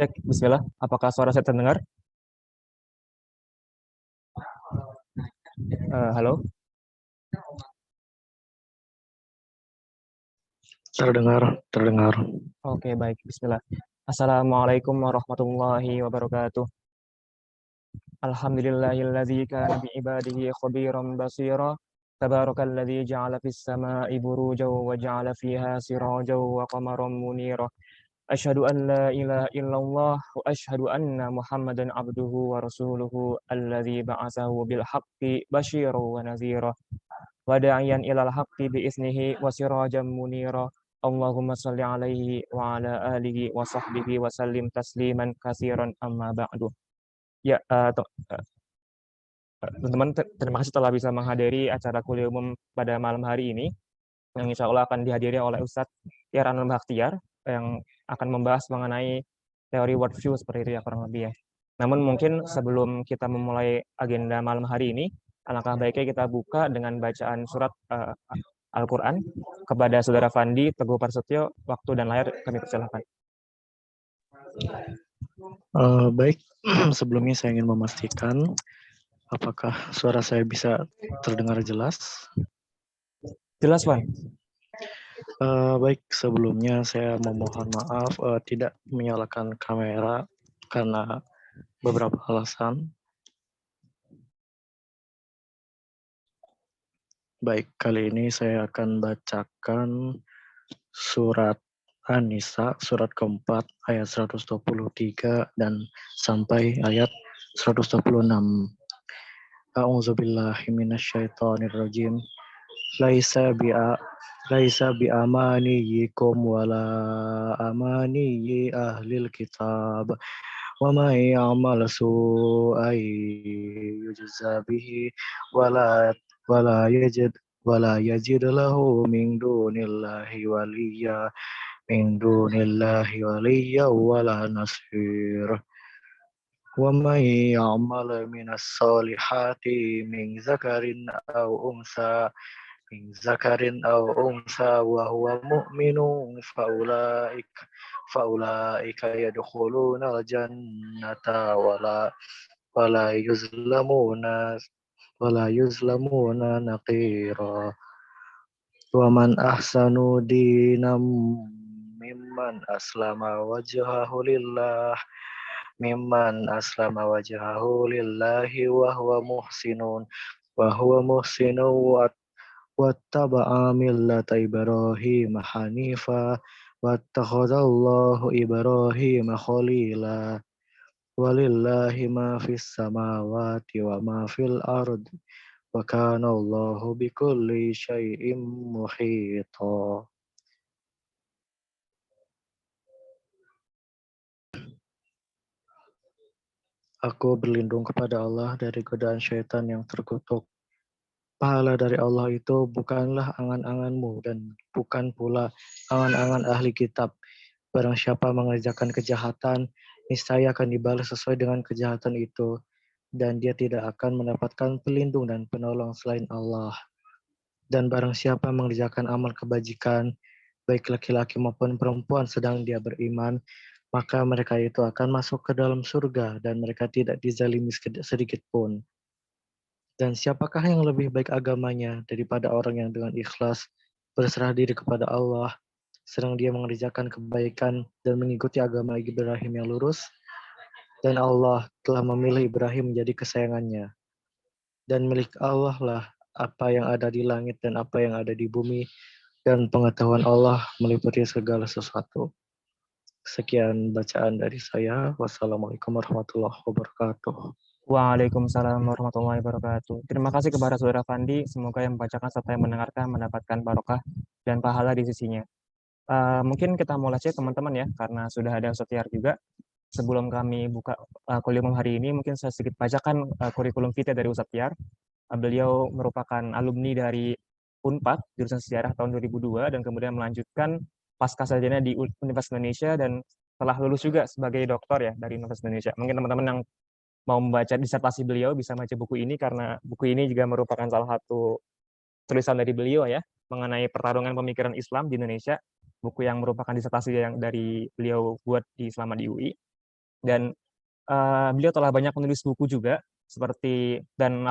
Cek, bismillah. Apakah suara saya terdengar? Halo? Terdengar, terdengar. Oke, baik. Bismillah. Assalamualaikum warahmatullahi wabarakatuh. Alhamdulillahilladzi kana bi'ibadihi khabiran basira. Tabarakalladzi ja'ala fis sama'i burujan wa ja'ala fiha sirajan wa qamaran munira. Asyhadu an la ilaha illallah wa asyhadu anna Muhammadan abduhu wa rasuluhu alladzi ba'atsahu bil haqqi basyiran wa nadhira. Wada'iyan ilal haqqi biiznihi wa sirajan munira. Allahumma salli alaihi wa ala alihi wa sahbihi wa sallim tasliman katsiran amma ba'du. Ya, teman-teman, terima kasih telah bisa menghadiri acara kuliah umum pada malam hari ini yang insya Allah akan dihadiri oleh Ustadz Yaranul Bakhtiar yang akan membahas mengenai teori worldview seperti itu ya kurang lebih ya. Namun mungkin sebelum kita memulai agenda malam hari ini, alangkah baiknya kita buka dengan bacaan surat Al-Quran kepada Saudara Fandi Teguh Prasetyo. Waktu dan layar kami persilakan. Baik, sebelumnya saya ingin memastikan apakah suara saya bisa terdengar jelas. Jelas, Wan. Baik, sebelumnya saya memohon maaf tidak menyalakan kamera karena beberapa alasan. Baik, kali ini saya akan bacakan surat An-Nisa, surat keempat, ayat 123 dan sampai ayat 126. A'udzubillahi minasyaitonirrajim. Laisa bi'amaniyikum wala amaniyi ahlil kitab. Wa may ya'mal su'an yujza bihi wala yajid lahu min dunillahi waliya wala nasir. Wa may ya'mal minas solihati min zakarin wa huwa mu'minun faulaika yadkhuluna al-jannata wala yuzlamuna naqira. Wa man ahsanu dinam mimman aslama wajhahu lillahi wa huwa muhsinun wattaba'a millata Ibrahim hanifa wattakhadallahu Ibrahim khalila. Walillahi ma fis samawati wa ma fil ardi wa kana Allahu bikulli syai'in muhita. Aku berlindung kepada Allah dari godaan syaitan yang terkutuk. Pahala dari Allah itu bukanlah angan-anganmu dan bukan pula angan-angan ahli kitab. Barang siapa mengerjakan kejahatan, niscaya akan dibalas sesuai dengan kejahatan itu, dan dia tidak akan mendapatkan pelindung dan penolong selain Allah. Dan barang siapa mengerjakan amal kebajikan, baik laki-laki maupun perempuan sedang dia beriman, maka mereka itu akan masuk ke dalam surga dan mereka tidak dizalimi sedikit pun. Dan siapakah yang lebih baik agamanya daripada orang yang dengan ikhlas berserah diri kepada Allah, sedang dia mengerjakan kebaikan dan mengikuti agama Ibrahim yang lurus, dan Allah telah memilih Ibrahim menjadi kesayangannya. Dan milik Allah lah apa yang ada di langit dan apa yang ada di bumi, dan pengetahuan Allah meliputi segala sesuatu. Sekian bacaan dari saya. Wassalamualaikum warahmatullahi wabarakatuh. Waalaikumsalam warahmatullahi wabarakatuh. Terima kasih kepada Saudara Fandi. Semoga yang membacakan serta yang mendengarkan mendapatkan barokah dan pahala di sisinya. Mungkin kita mulai cek teman-teman ya, karena sudah ada Ustadz Yar juga. Sebelum kami buka kuliah umum hari ini, mungkin saya sedikit bacakan kurikulum vitae dari Ustadz Yar. Beliau merupakan alumni dari Unpad, jurusan sejarah tahun 2002, dan kemudian melanjutkan pasca sarjana di Universitas Indonesia, dan telah lulus juga sebagai doktor ya dari Universitas Indonesia. Mungkin teman-teman yang mau membaca disertasi beliau bisa baca buku ini, karena buku ini juga merupakan salah satu tulisan dari beliau ya, mengenai pertarungan pemikiran Islam di Indonesia, buku yang merupakan disertasi yang dari beliau buat selama di UI. Dan beliau telah banyak menulis buku juga seperti dan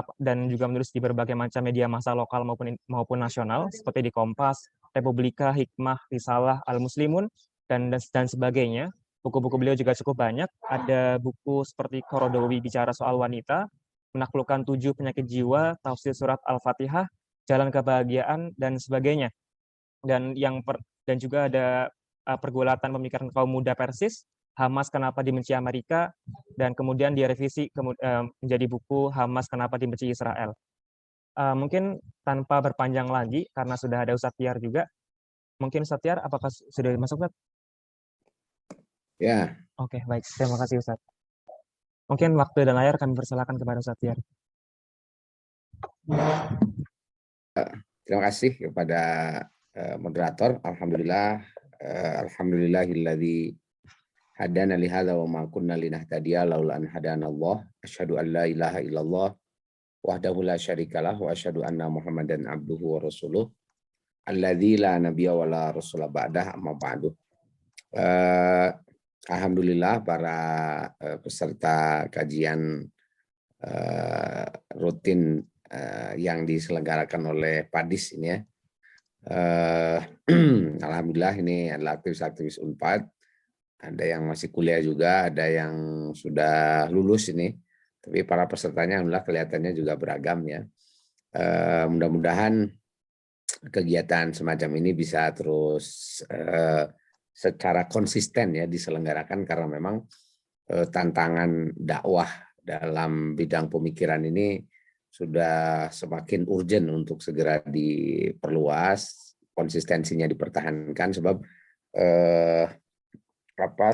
juga menulis di berbagai macam media massa lokal maupun nasional seperti di Kompas, Republika, Hikmah, Risalah, Al-Muslimun dan sebagainya. Buku-buku beliau juga cukup banyak. Ada buku seperti Qorodawi bicara soal wanita, Menaklukkan 7 penyakit jiwa, Tafsir surat Al-Fatihah, Jalan Kebahagiaan dan sebagainya. Dan juga ada pergulatan pemikiran kaum muda Persis, Hamas Kenapa Dibenci Amerika, dan kemudian direvisi menjadi buku Hamas Kenapa Dibenci Israel. Mungkin tanpa berpanjang lagi, karena sudah ada Ustadz Tiar juga, mungkin Ustadz Tiar, apakah sudah masuk, Ustadz? Ya. Oke, baik. Terima kasih, Ustadz. Mungkin waktu dan layar kami persilakan kepada Ustadz Tiar. Terima kasih kepada moderator. Alhamdulillah, alhamdulillahilladzi hadana li hadza wa ma kunna linahtadiya laula an hadanallah. Asyhadu an la ilaha illallah wahdahu la syarikalah wa asyhadu anna Muhammadan abduhu wa rasuluh. Alladzi la nabiyya wa la rasula ba'dah, amma ba'du. Alhamdulillah para peserta kajian rutin yang diselenggarakan oleh PADIS ini ya. Alhamdulillah ini adalah aktivis-aktivis UNPAD. Ada yang masih kuliah juga, ada yang sudah lulus ini. Tapi para pesertanya alhamdulillah kelihatannya juga beragam ya. Mudah-mudahan kegiatan semacam ini bisa terus secara konsisten ya diselenggarakan, karena memang tantangan dakwah dalam bidang pemikiran ini sudah semakin urgent untuk segera diperluas, konsistensinya dipertahankan, sebab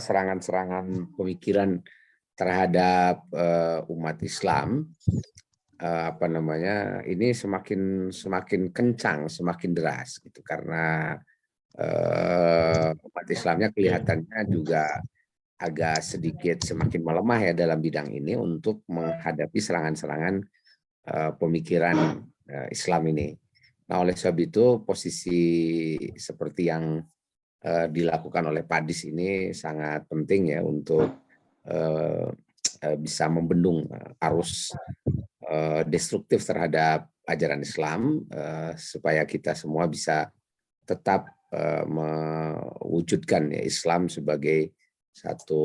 serangan-serangan pemikiran terhadap umat Islam ini semakin kencang, semakin deras gitu, karena umat Islamnya kelihatannya juga agak sedikit semakin melemah ya dalam bidang ini untuk menghadapi serangan-serangan pemikiran Islam ini. Nah, oleh sebab itu posisi seperti yang dilakukan oleh PADIS ini sangat penting ya untuk bisa membendung arus destruktif terhadap ajaran Islam, supaya kita semua bisa tetap mewujudkan ya Islam sebagai satu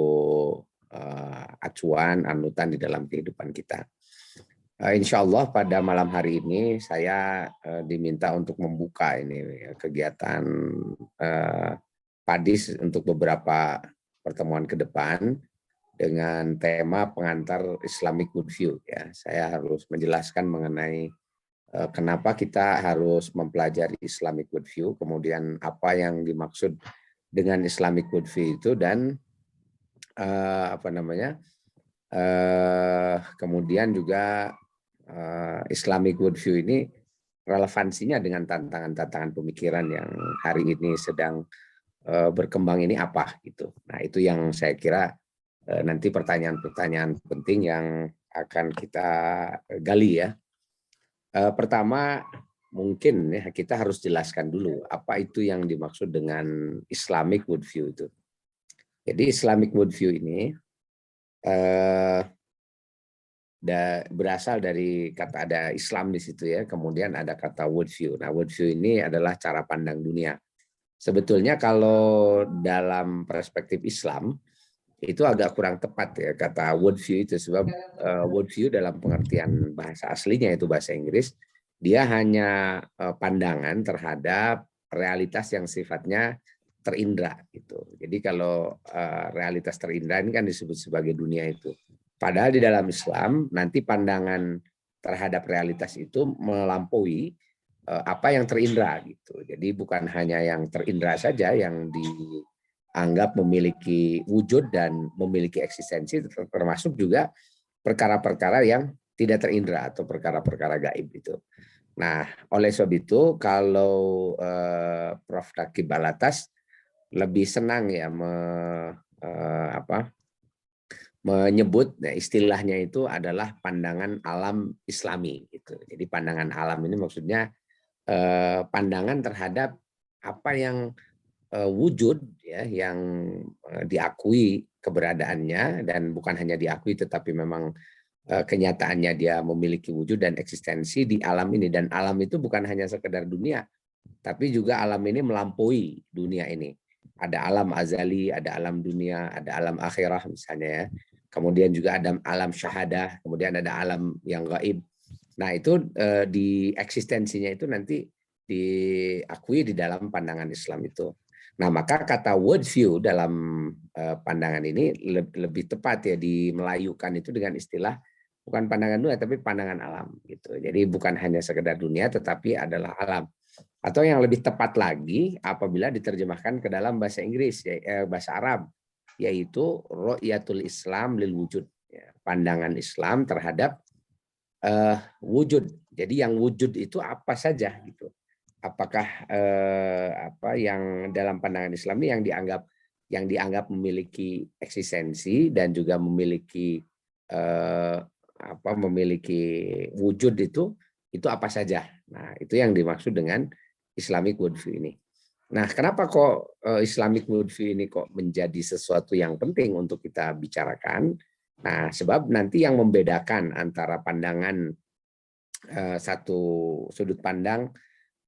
acuan, anutan di dalam kehidupan kita. Insya Allah pada malam hari ini saya diminta untuk membuka ini kegiatan PADIS untuk beberapa pertemuan ke depan dengan tema pengantar Islamic Worldview. Ya, saya harus menjelaskan mengenai kenapa kita harus mempelajari Islamic Worldview, kemudian apa yang dimaksud dengan Islamic Worldview itu, dan kemudian juga Islamic Worldview ini relevansinya dengan tantangan-tantangan pemikiran yang hari ini sedang berkembang ini apa gitu. Nah, itu yang saya kira nanti pertanyaan-pertanyaan penting yang akan kita gali ya. Pertama, mungkin ya kita harus jelaskan dulu apa itu yang dimaksud dengan Islamic Worldview itu. Jadi Islamic Worldview ini berasal dari kata, ada Islam di situ ya, kemudian ada kata worldview. Nah, worldview ini adalah cara pandang dunia. Sebetulnya kalau dalam perspektif Islam itu agak kurang tepat ya kata worldview itu, sebab worldview dalam pengertian bahasa aslinya itu bahasa Inggris, dia hanya pandangan terhadap realitas yang sifatnya terindra gitu. Jadi kalau realitas terindra ini kan disebut sebagai dunia itu. Padahal di dalam Islam nanti pandangan terhadap realitas itu melampaui apa yang terindra gitu. Jadi bukan hanya yang terindra saja yang dianggap memiliki wujud dan memiliki eksistensi, termasuk juga perkara-perkara yang tidak terindra atau perkara-perkara gaib itu. Nah, oleh sebab itu kalau Prof. Rakib Alatas lebih senang ya menyebut, nah istilahnya itu adalah pandangan alam Islami gitu. Jadi pandangan alam ini maksudnya pandangan terhadap apa yang wujud ya, yang diakui keberadaannya dan bukan hanya diakui tetapi memang kenyataannya dia memiliki wujud dan eksistensi di alam ini. Dan alam itu bukan hanya sekedar dunia, tapi juga alam ini melampaui dunia ini. Ada alam azali, ada alam dunia, ada alam akhirah misalnya ya. Kemudian juga ada alam syahadah, kemudian ada alam yang gaib. Nah itu di eksistensinya itu nanti diakui di dalam pandangan Islam itu. Nah maka kata world view dalam pandangan ini lebih tepat ya dimelayukan itu dengan istilah bukan pandangan dunia tapi pandangan alam gitu. Jadi bukan hanya sekedar dunia tetapi adalah alam. Atau yang lebih tepat lagi apabila diterjemahkan ke dalam bahasa Inggris bahasa Arab yaitu ru'yatul Islam lil wujud. Ya, pandangan Islam terhadap wujud. Jadi yang wujud itu apa saja gitu. Apakah apa yang dalam pandangan Islam ini yang dianggap memiliki eksistensi dan juga memiliki memiliki wujud itu apa saja. Nah, itu yang dimaksud dengan Islamic worldview ini. Nah, kenapa kok Islamic worldview ini kok menjadi sesuatu yang penting untuk kita bicarakan? Nah, sebab nanti yang membedakan antara pandangan satu sudut pandang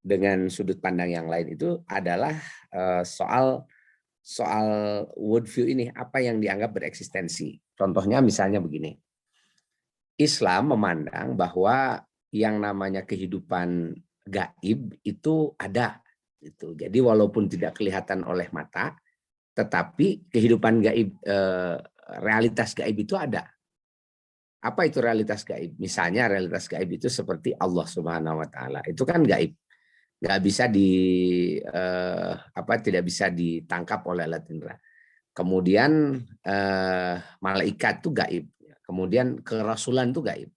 dengan sudut pandang yang lain itu adalah soal worldview ini, apa yang dianggap bereksistensi. Contohnya misalnya begini. Islam memandang bahwa yang namanya kehidupan gaib itu ada. Gitu. Jadi walaupun tidak kelihatan oleh mata, tetapi kehidupan gaib, realitas gaib itu ada. Apa itu realitas gaib? Misalnya realitas gaib itu seperti Allah Subhanahu Wa Taala. Itu kan gaib, nggak bisa tidak bisa ditangkap oleh alat indera. Kemudian malaikat itu gaib. Kemudian kerasulan itu gaib.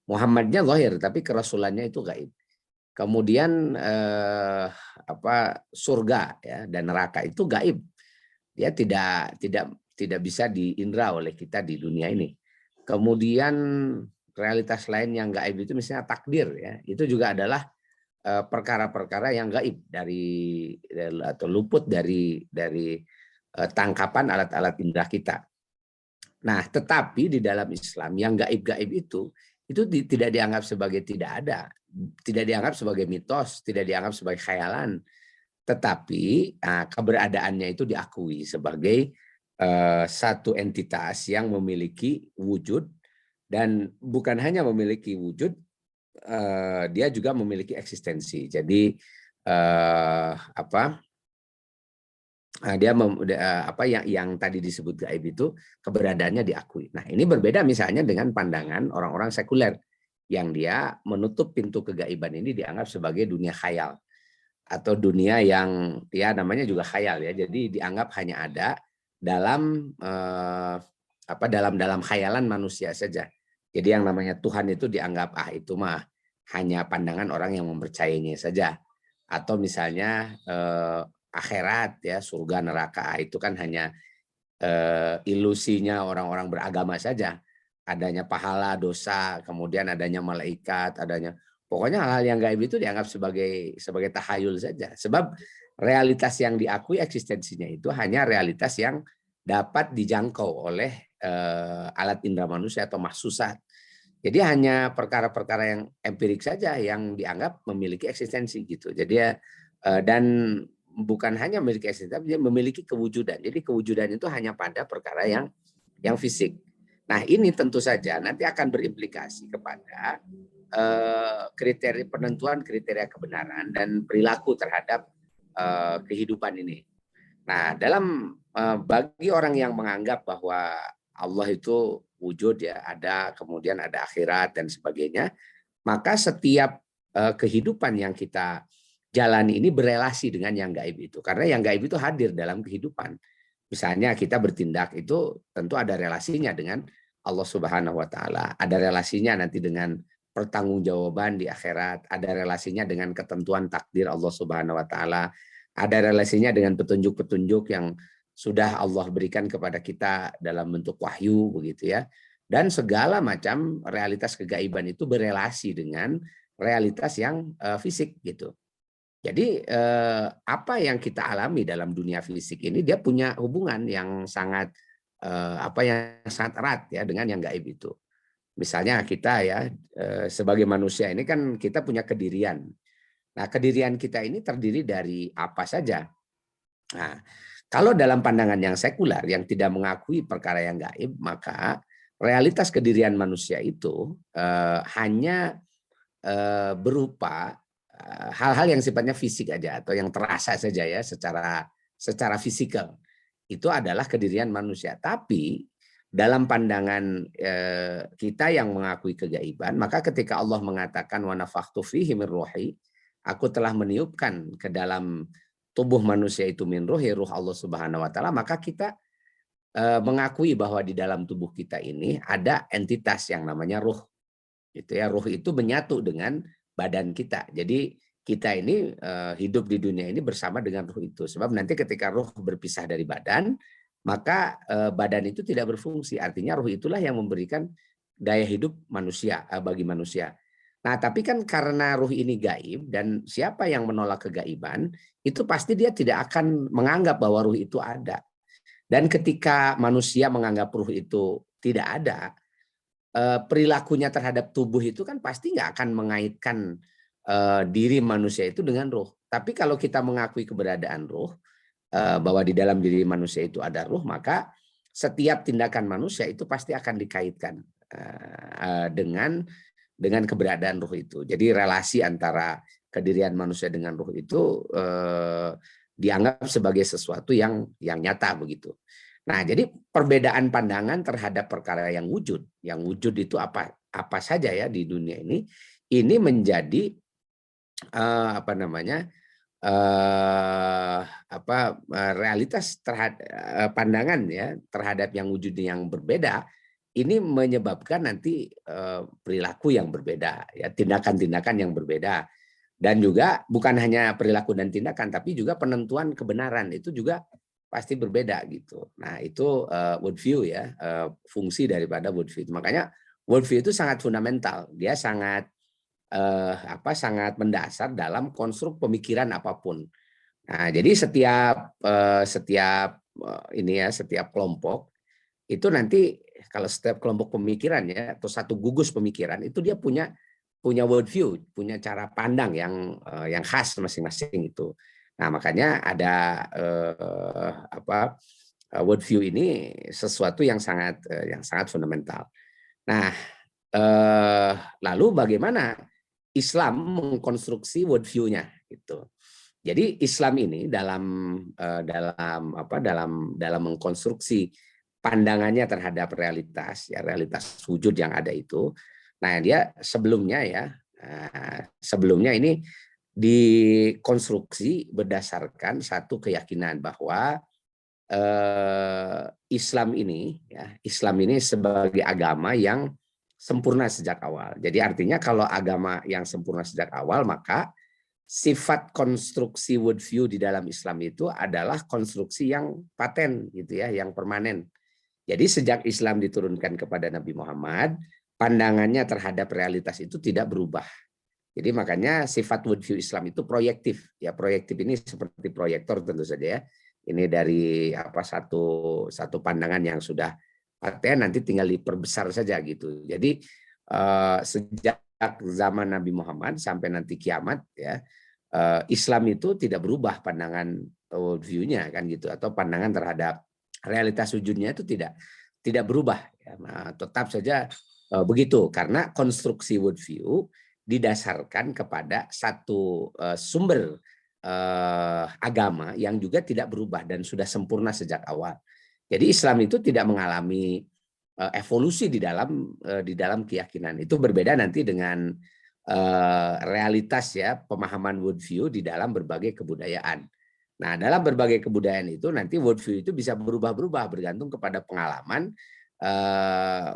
Muhammadnya zahir, tapi kerasulannya itu gaib. Kemudian surga ya dan neraka itu gaib. Dia tidak bisa diindra oleh kita di dunia ini. Kemudian realitas lain yang gaib itu misalnya takdir ya, itu juga adalah perkara-perkara yang gaib atau luput dari tangkapan alat-alat indera kita. Nah, tetapi di dalam Islam yang gaib-gaib itu tidak dianggap sebagai tidak ada, tidak dianggap sebagai mitos, tidak dianggap sebagai khayalan, tetapi keberadaannya itu diakui sebagai satu entitas yang memiliki wujud dan bukan hanya memiliki wujud, dia juga memiliki eksistensi. Jadi yang tadi disebut gaib itu keberadaannya diakui. Nah, ini berbeda misalnya dengan pandangan orang-orang sekuler yang dia menutup pintu kegaiban ini dianggap sebagai dunia khayal atau dunia yang ya namanya juga khayal ya. Jadi dianggap hanya ada dalam dalam khayalan manusia saja. Jadi yang namanya Tuhan itu dianggap itu mah hanya pandangan orang yang mempercayainya saja. Atau misalnya akhirat ya, surga neraka itu kan hanya ilusinya orang-orang beragama saja. Adanya pahala, dosa, kemudian adanya malaikat, pokoknya hal-hal yang gaib itu dianggap sebagai tahayul saja. Sebab realitas yang diakui eksistensinya itu hanya realitas yang dapat dijangkau oleh alat indera manusia atau mahsusat. Jadi hanya perkara-perkara yang empirik saja yang dianggap memiliki eksistensi gitu. Jadi dan bukan hanya memiliki eksistensi, tapi dia memiliki kewujudan. Jadi kewujudan itu hanya pada perkara yang fisik. Nah, ini tentu saja nanti akan berimplikasi kepada kriteria penentuan kriteria kebenaran dan perilaku terhadap kehidupan ini. Nah, bagi orang yang menganggap bahwa Allah itu wujud ya, ada, kemudian ada akhirat dan sebagainya, maka setiap kehidupan yang kita jalani ini berelasi dengan yang gaib itu. Karena yang gaib itu hadir dalam kehidupan. Misalnya kita bertindak itu tentu ada relasinya dengan Allah Subhanahu Wa Taala, ada relasinya nanti dengan pertanggungjawaban di akhirat, ada relasinya dengan ketentuan takdir Allah Subhanahu Wa Taala, ada relasinya dengan petunjuk-petunjuk yang sudah Allah berikan kepada kita dalam bentuk wahyu begitu ya. Dan segala macam realitas kegaiban itu berelasi dengan realitas yang fisik gitu. Jadi apa yang kita alami dalam dunia fisik ini dia punya hubungan yang sangat apa yang sangat erat ya dengan yang gaib itu. Misalnya kita ya sebagai manusia ini kan kita punya kedirian. Nah, kedirian kita ini terdiri dari apa saja. Nah, kalau dalam pandangan yang sekular yang tidak mengakui perkara yang gaib, maka realitas kedirian manusia itu hanya berupa hal-hal yang sifatnya fisik aja atau yang terasa saja ya secara fisikal. Itu adalah kedirian manusia. Tapi dalam pandangan kita yang mengakui kegaiban, maka ketika Allah mengatakan wa nafakhtu fihi min ruhi, aku telah meniupkan ke dalam tubuh manusia itu min ruhi, ruh Allah Subhanahu wa taala, maka kita mengakui bahwa di dalam tubuh kita ini ada entitas yang namanya ruh. Gitu ya, ruh itu menyatu dengan badan kita. Jadi kita ini hidup di dunia ini bersama dengan ruh itu. Sebab nanti ketika ruh berpisah dari badan, maka badan itu tidak berfungsi. Artinya ruh itulah yang memberikan daya hidup manusia bagi manusia. Nah, tapi kan karena ruh ini gaib dan siapa yang menolak kegaiban, itu pasti dia tidak akan menganggap bahwa ruh itu ada. Dan ketika manusia menganggap ruh itu tidak ada, perilakunya terhadap tubuh itu kan pasti nggak akan mengaitkan diri manusia itu dengan ruh. Tapi kalau kita mengakui keberadaan ruh, bahwa di dalam diri manusia itu ada ruh, maka setiap tindakan manusia itu pasti akan dikaitkan dengan keberadaan ruh itu. Jadi relasi antara kedirian manusia dengan ruh itu dianggap sebagai sesuatu yang nyata begitu. Nah, jadi perbedaan pandangan terhadap perkara yang wujud itu apa saja ya di dunia ini menjadi realitas terhadap pandangan ya terhadap yang wujud yang berbeda. Ini menyebabkan nanti perilaku yang berbeda, ya tindakan-tindakan yang berbeda, dan juga bukan hanya perilaku dan tindakan, tapi juga penentuan kebenaran itu juga pasti berbeda gitu. Nah itu worldview ya, fungsi daripada worldview. Makanya worldview itu sangat fundamental, dia sangat sangat mendasar dalam konstruk pemikiran apapun. Nah jadi setiap kelompok itu nanti kalau setiap kelompok pemikiran ya atau satu gugus pemikiran itu dia punya worldview, punya cara pandang yang khas masing-masing itu. Nah makanya ada worldview ini sesuatu yang sangat fundamental. Nah lalu bagaimana Islam mengkonstruksi worldview-nya itu. Jadi Islam ini dalam mengkonstruksi pandangannya terhadap realitas ya realitas wujud yang ada itu. Nah dia sebelumnya ini dikonstruksi berdasarkan satu keyakinan bahwa Islam ini sebagai agama yang sempurna sejak awal. Jadi artinya kalau agama yang sempurna sejak awal, maka sifat konstruksi worldview di dalam Islam itu adalah konstruksi yang paten gitu ya, yang permanen. Jadi sejak Islam diturunkan kepada Nabi Muhammad, pandangannya terhadap realitas itu tidak berubah. Jadi makanya sifat worldview Islam itu proyektif. Ya proyektif ini seperti proyektor tentu saja ya. Ini dari satu pandangan yang sudah paten nanti tinggal diperbesar saja gitu. Jadi sejak zaman Nabi Muhammad sampai nanti kiamat ya Islam itu tidak berubah pandangan worldview-nya kan gitu atau pandangan terhadap realitas wujudnya itu tidak berubah ya. Nah, tetap saja begitu karena konstruksi worldview didasarkan kepada satu sumber agama yang juga tidak berubah dan sudah sempurna sejak awal. Jadi Islam itu tidak mengalami evolusi di dalam keyakinan. Itu berbeda nanti dengan realitas ya pemahaman worldview di dalam berbagai kebudayaan. Nah, dalam berbagai kebudayaan itu nanti worldview itu bisa berubah-berubah bergantung kepada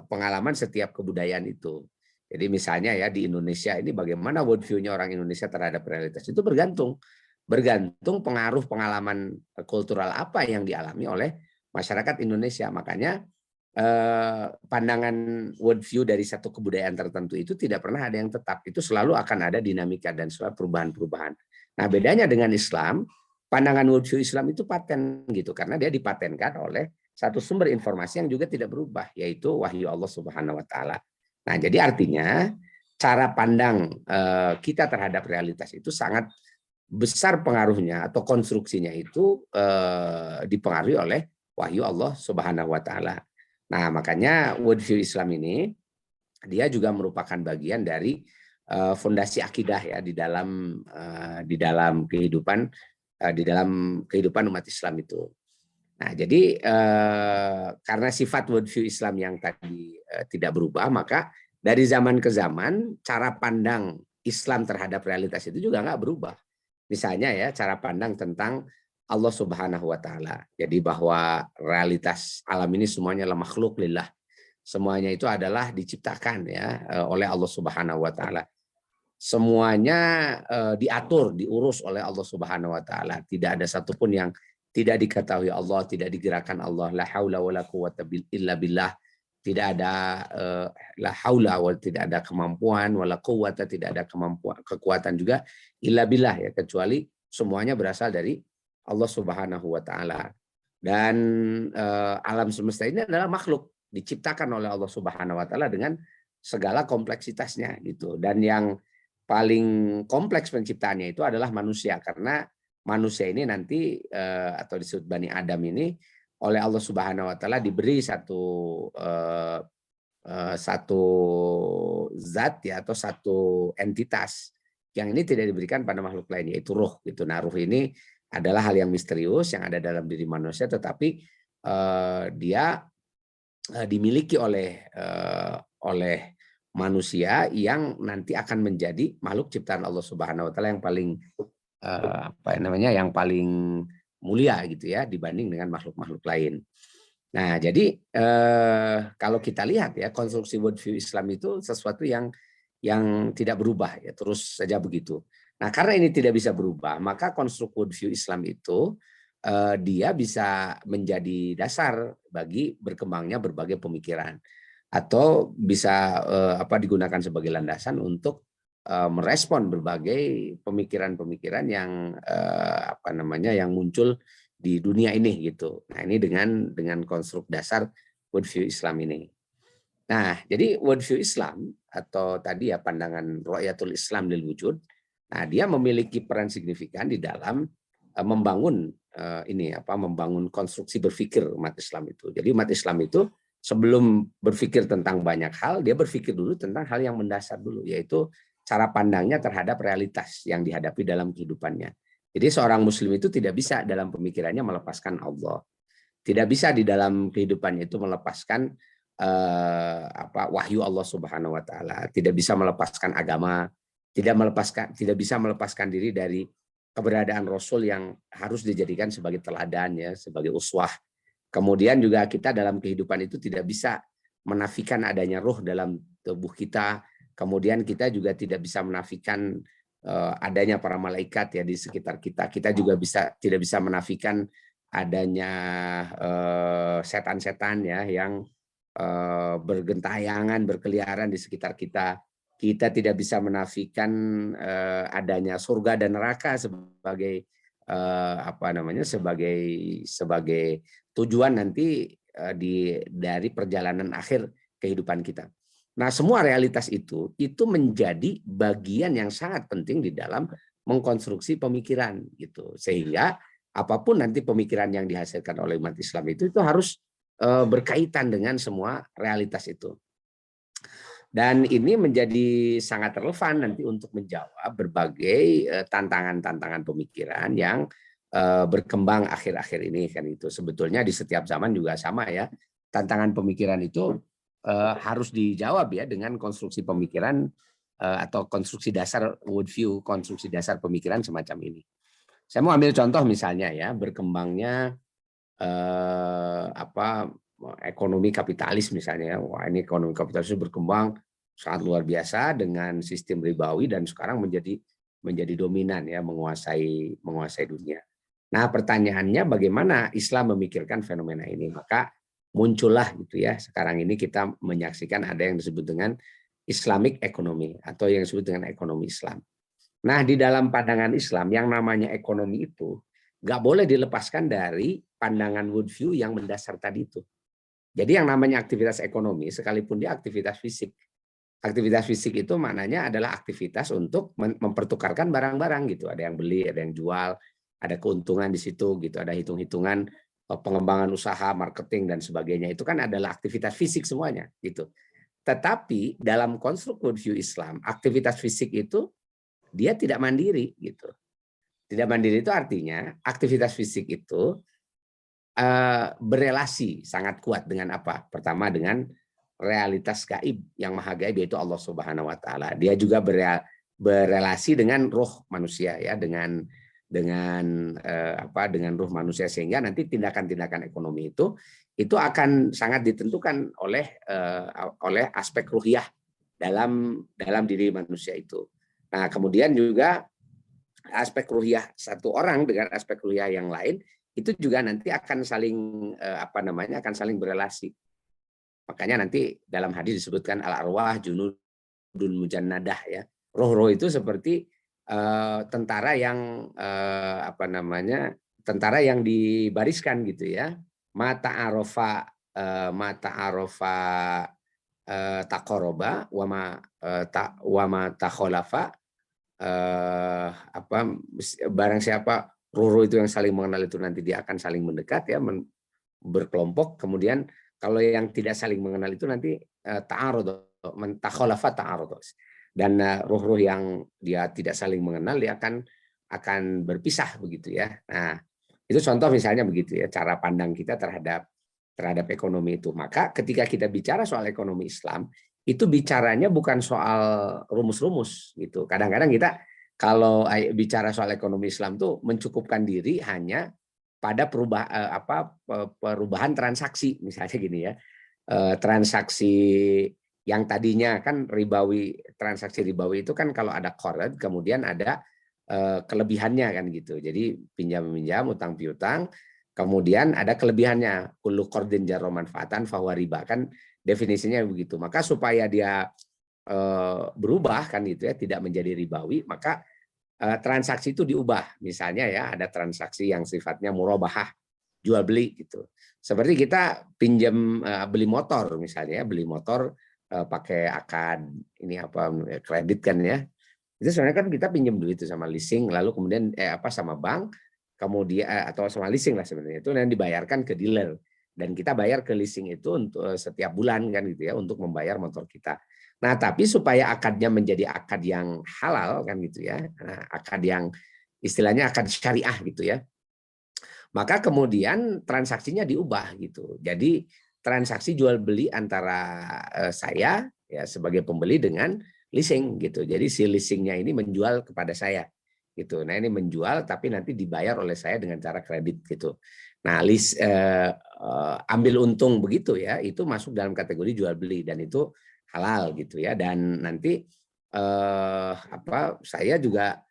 pengalaman setiap kebudayaan itu. Jadi misalnya ya di Indonesia ini bagaimana worldview-nya orang Indonesia terhadap realitas itu bergantung pengaruh pengalaman kultural apa yang dialami oleh masyarakat Indonesia. Makanya pandangan worldview dari satu kebudayaan tertentu itu tidak pernah ada yang tetap. Itu selalu akan ada dinamika dan selalu perubahan-perubahan. Nah, bedanya dengan Islam, pandangan worldview Islam itu paten gitu karena dia dipatenkan oleh satu sumber informasi yang juga tidak berubah, yaitu wahyu Allah Subhanahu wa taala. Nah, jadi artinya cara pandang kita terhadap realitas itu sangat besar pengaruhnya atau konstruksinya itu dipengaruhi oleh wahyu Allah Subhanahu wa taala. Nah, makanya worldview Islam ini dia juga merupakan bagian dari fondasi akidah ya di dalam kehidupan umat Islam itu. Nah, jadi karena sifat worldview Islam yang tadi tidak berubah, maka dari zaman ke zaman cara pandang Islam terhadap realitas itu juga nggak berubah. Misalnya ya cara pandang tentang Allah Subhanahu wa taala. Jadi bahwa realitas alam ini semuanya adalah makhluk lillah. Semuanya itu adalah diciptakan ya oleh Allah Subhanahu wa taala. Semuanya diatur, diurus oleh Allah Subhanahu wa taala. Tidak ada satupun yang tidak diketahui Allah, tidak digerakkan Allah. La haula wala quwwata illa billah. Tidak ada la haula, tidak ada kemampuan, wala quwwata, tidak ada kekuatan juga illa billah ya, kecuali semuanya berasal dari Allah Subhanahu wa taala. Dan alam semesta ini adalah makhluk diciptakan oleh Allah Subhanahu wa taala dengan segala kompleksitasnya gitu. Dan yang paling kompleks penciptaannya itu adalah manusia, karena manusia ini nanti atau disebut Bani Adam ini oleh Allah Subhanahu wa taala diberi satu zat ya, atau satu entitas yang ini tidak diberikan pada makhluk lain, yaitu ruh gitu. Nah, ruh ini adalah hal yang misterius yang ada dalam diri manusia, tetapi dia dimiliki oleh manusia yang nanti akan menjadi makhluk ciptaan Allah Subhanahu wa taala yang paling yang paling mulia gitu ya dibanding dengan makhluk-makhluk lain. Nah, jadi kalau kita lihat ya, konstruksi worldview Islam itu sesuatu yang tidak berubah ya, terus saja begitu. Nah, karena ini tidak bisa berubah, maka konstruksi worldview Islam itu dia bisa menjadi dasar bagi berkembangnya berbagai pemikiran, atau bisa digunakan sebagai landasan untuk merespon berbagai pemikiran-pemikiran yang yang muncul di dunia ini gitu. Nah, ini dengan konstruk dasar worldview Islam ini. Nah, jadi worldview Islam atau tadi ya pandangan Ru'yatul Islam lil wujud, nah dia memiliki peran signifikan di dalam membangun membangun konstruksi berpikir umat Islam itu. Jadi umat Islam itu sebelum berpikir tentang banyak hal, dia berpikir dulu tentang hal yang mendasar dulu, yaitu cara pandangnya terhadap realitas yang dihadapi dalam kehidupannya. Jadi seorang muslim itu tidak bisa dalam pemikirannya melepaskan Allah. Tidak bisa di dalam kehidupannya itu melepaskan wahyu Allah Subhanahu wa taala, tidak bisa melepaskan agama, tidak bisa melepaskan diri dari keberadaan Rasul yang harus dijadikan sebagai teladan ya, sebagai uswah. Kemudian juga kita dalam kehidupan itu tidak bisa menafikan adanya ruh dalam tubuh kita. Kemudian kita juga tidak bisa menafikan adanya para malaikat ya di sekitar kita. Kita juga tidak bisa menafikan adanya setan-setan ya yang bergentayangan, berkeliaran di sekitar kita. Kita tidak bisa menafikan adanya surga dan neraka sebagai sebagai tujuan nanti dari perjalanan akhir kehidupan kita. Nah, semua realitas itu menjadi bagian yang sangat penting di dalam mengkonstruksi pemikiran gitu. Sehingga apapun nanti pemikiran yang dihasilkan oleh umat Islam itu harus berkaitan dengan semua realitas itu. Dan ini menjadi sangat relevan nanti untuk menjawab berbagai tantangan-tantangan pemikiran yang berkembang akhir-akhir ini kan itu. Sebetulnya di setiap zaman juga sama ya. Tantangan pemikiran itu harus dijawab ya dengan konstruksi pemikiran atau konstruksi dasar worldview, konstruksi dasar pemikiran semacam ini. Saya mau ambil contoh misalnya ya, berkembangnya ekonomi kapitalis misalnya. Wah, ini ekonomi kapitalis berkembang sangat luar biasa dengan sistem ribawi dan sekarang menjadi dominan ya, menguasai dunia. Nah, pertanyaannya bagaimana Islam memikirkan fenomena ini? Maka muncullah gitu ya. Sekarang ini kita menyaksikan ada yang disebut dengan Islamic economy atau yang disebut dengan ekonomi Islam. Nah, di dalam pandangan Islam yang namanya ekonomi itu nggak boleh dilepaskan dari pandangan worldview yang mendasar tadi itu. Jadi yang namanya aktivitas ekonomi, sekalipun dia aktivitas fisik. Aktivitas fisik itu maknanya adalah aktivitas untuk mempertukarkan barang-barang gitu. Ada yang beli, ada yang jual, ada keuntungan di situ gitu, ada hitung-hitungan pengembangan usaha, marketing dan sebagainya. Itu kan adalah aktivitas fisik semuanya gitu. Tetapi dalam konstruk worldview Islam, aktivitas fisik itu dia tidak mandiri gitu. Tidak mandiri itu artinya aktivitas fisik itu berelasi sangat kuat dengan apa? Pertama dengan realitas gaib yang maha gaib, yaitu Allah Subhanahu wa taala. Dia juga berelasi dengan roh manusia ya, dengan roh manusia, sehingga nanti tindakan-tindakan ekonomi itu akan sangat ditentukan oleh aspek ruhiyah dalam diri manusia itu. Nah, kemudian juga aspek ruhiyah satu orang dengan aspek ruhiyah yang lain itu juga nanti akan saling akan saling berelasi. Makanya nanti dalam hadis disebutkan al-arwah junudun mujannadah ya. Roh-roh itu seperti tentara yang tentara yang dibariskan gitu ya. Mata arofa taqaraba wa ma takhalafa, barang siapa roh-roh itu yang saling mengenal itu nanti dia akan saling mendekat ya, berkelompok. Kemudian kalau yang tidak saling mengenal itu nanti ta'arud, takhalafa ta'arud. Dan roh-roh yang dia tidak saling mengenal dia akan berpisah begitu ya. Nah, itu contoh misalnya begitu ya cara pandang kita terhadap ekonomi itu. Maka ketika kita bicara soal ekonomi Islam, itu bicaranya bukan soal rumus-rumus gitu. Kadang-kadang kita kalau bicara soal ekonomi Islam tuh mencukupkan diri hanya pada perubahan transaksi, misalnya gini ya, transaksi yang tadinya kan ribawi, transaksi ribawi itu kan kalau ada qard kemudian ada kelebihannya kan gitu. Jadi pinjam-pinjam, utang piutang, kemudian ada kelebihannya, kullu qardin jarra manfaatan fahuwa riba, kan definisinya begitu. Maka supaya dia berubah kan gitu ya, tidak menjadi ribawi, maka transaksi itu diubah. Misalnya ya ada transaksi yang sifatnya murabahah, jual beli gitu. Seperti kita pinjam beli motor misalnya, beli motor pakai akad ini kredit kan ya. Itu sebenarnya kan kita pinjam dulu itu sama leasing, lalu kemudian sama bank, kemudian atau sama leasing lah sebenarnya, itu yang dibayarkan ke dealer, dan kita bayar ke leasing itu untuk setiap bulan kan gitu ya, untuk membayar motor kita. Nah, tapi supaya akadnya menjadi akad yang halal kan gitu ya, akad yang istilahnya akad syariah gitu ya, maka kemudian transaksinya diubah gitu. Jadi transaksi jual beli antara saya ya sebagai pembeli dengan leasing gitu. Jadi si leasingnya ini menjual kepada saya gitu. Nah, ini menjual tapi nanti dibayar oleh saya dengan cara kredit gitu. Nah, ambil untung begitu ya, itu masuk dalam kategori jual beli dan itu halal gitu ya. Dan nanti saya juga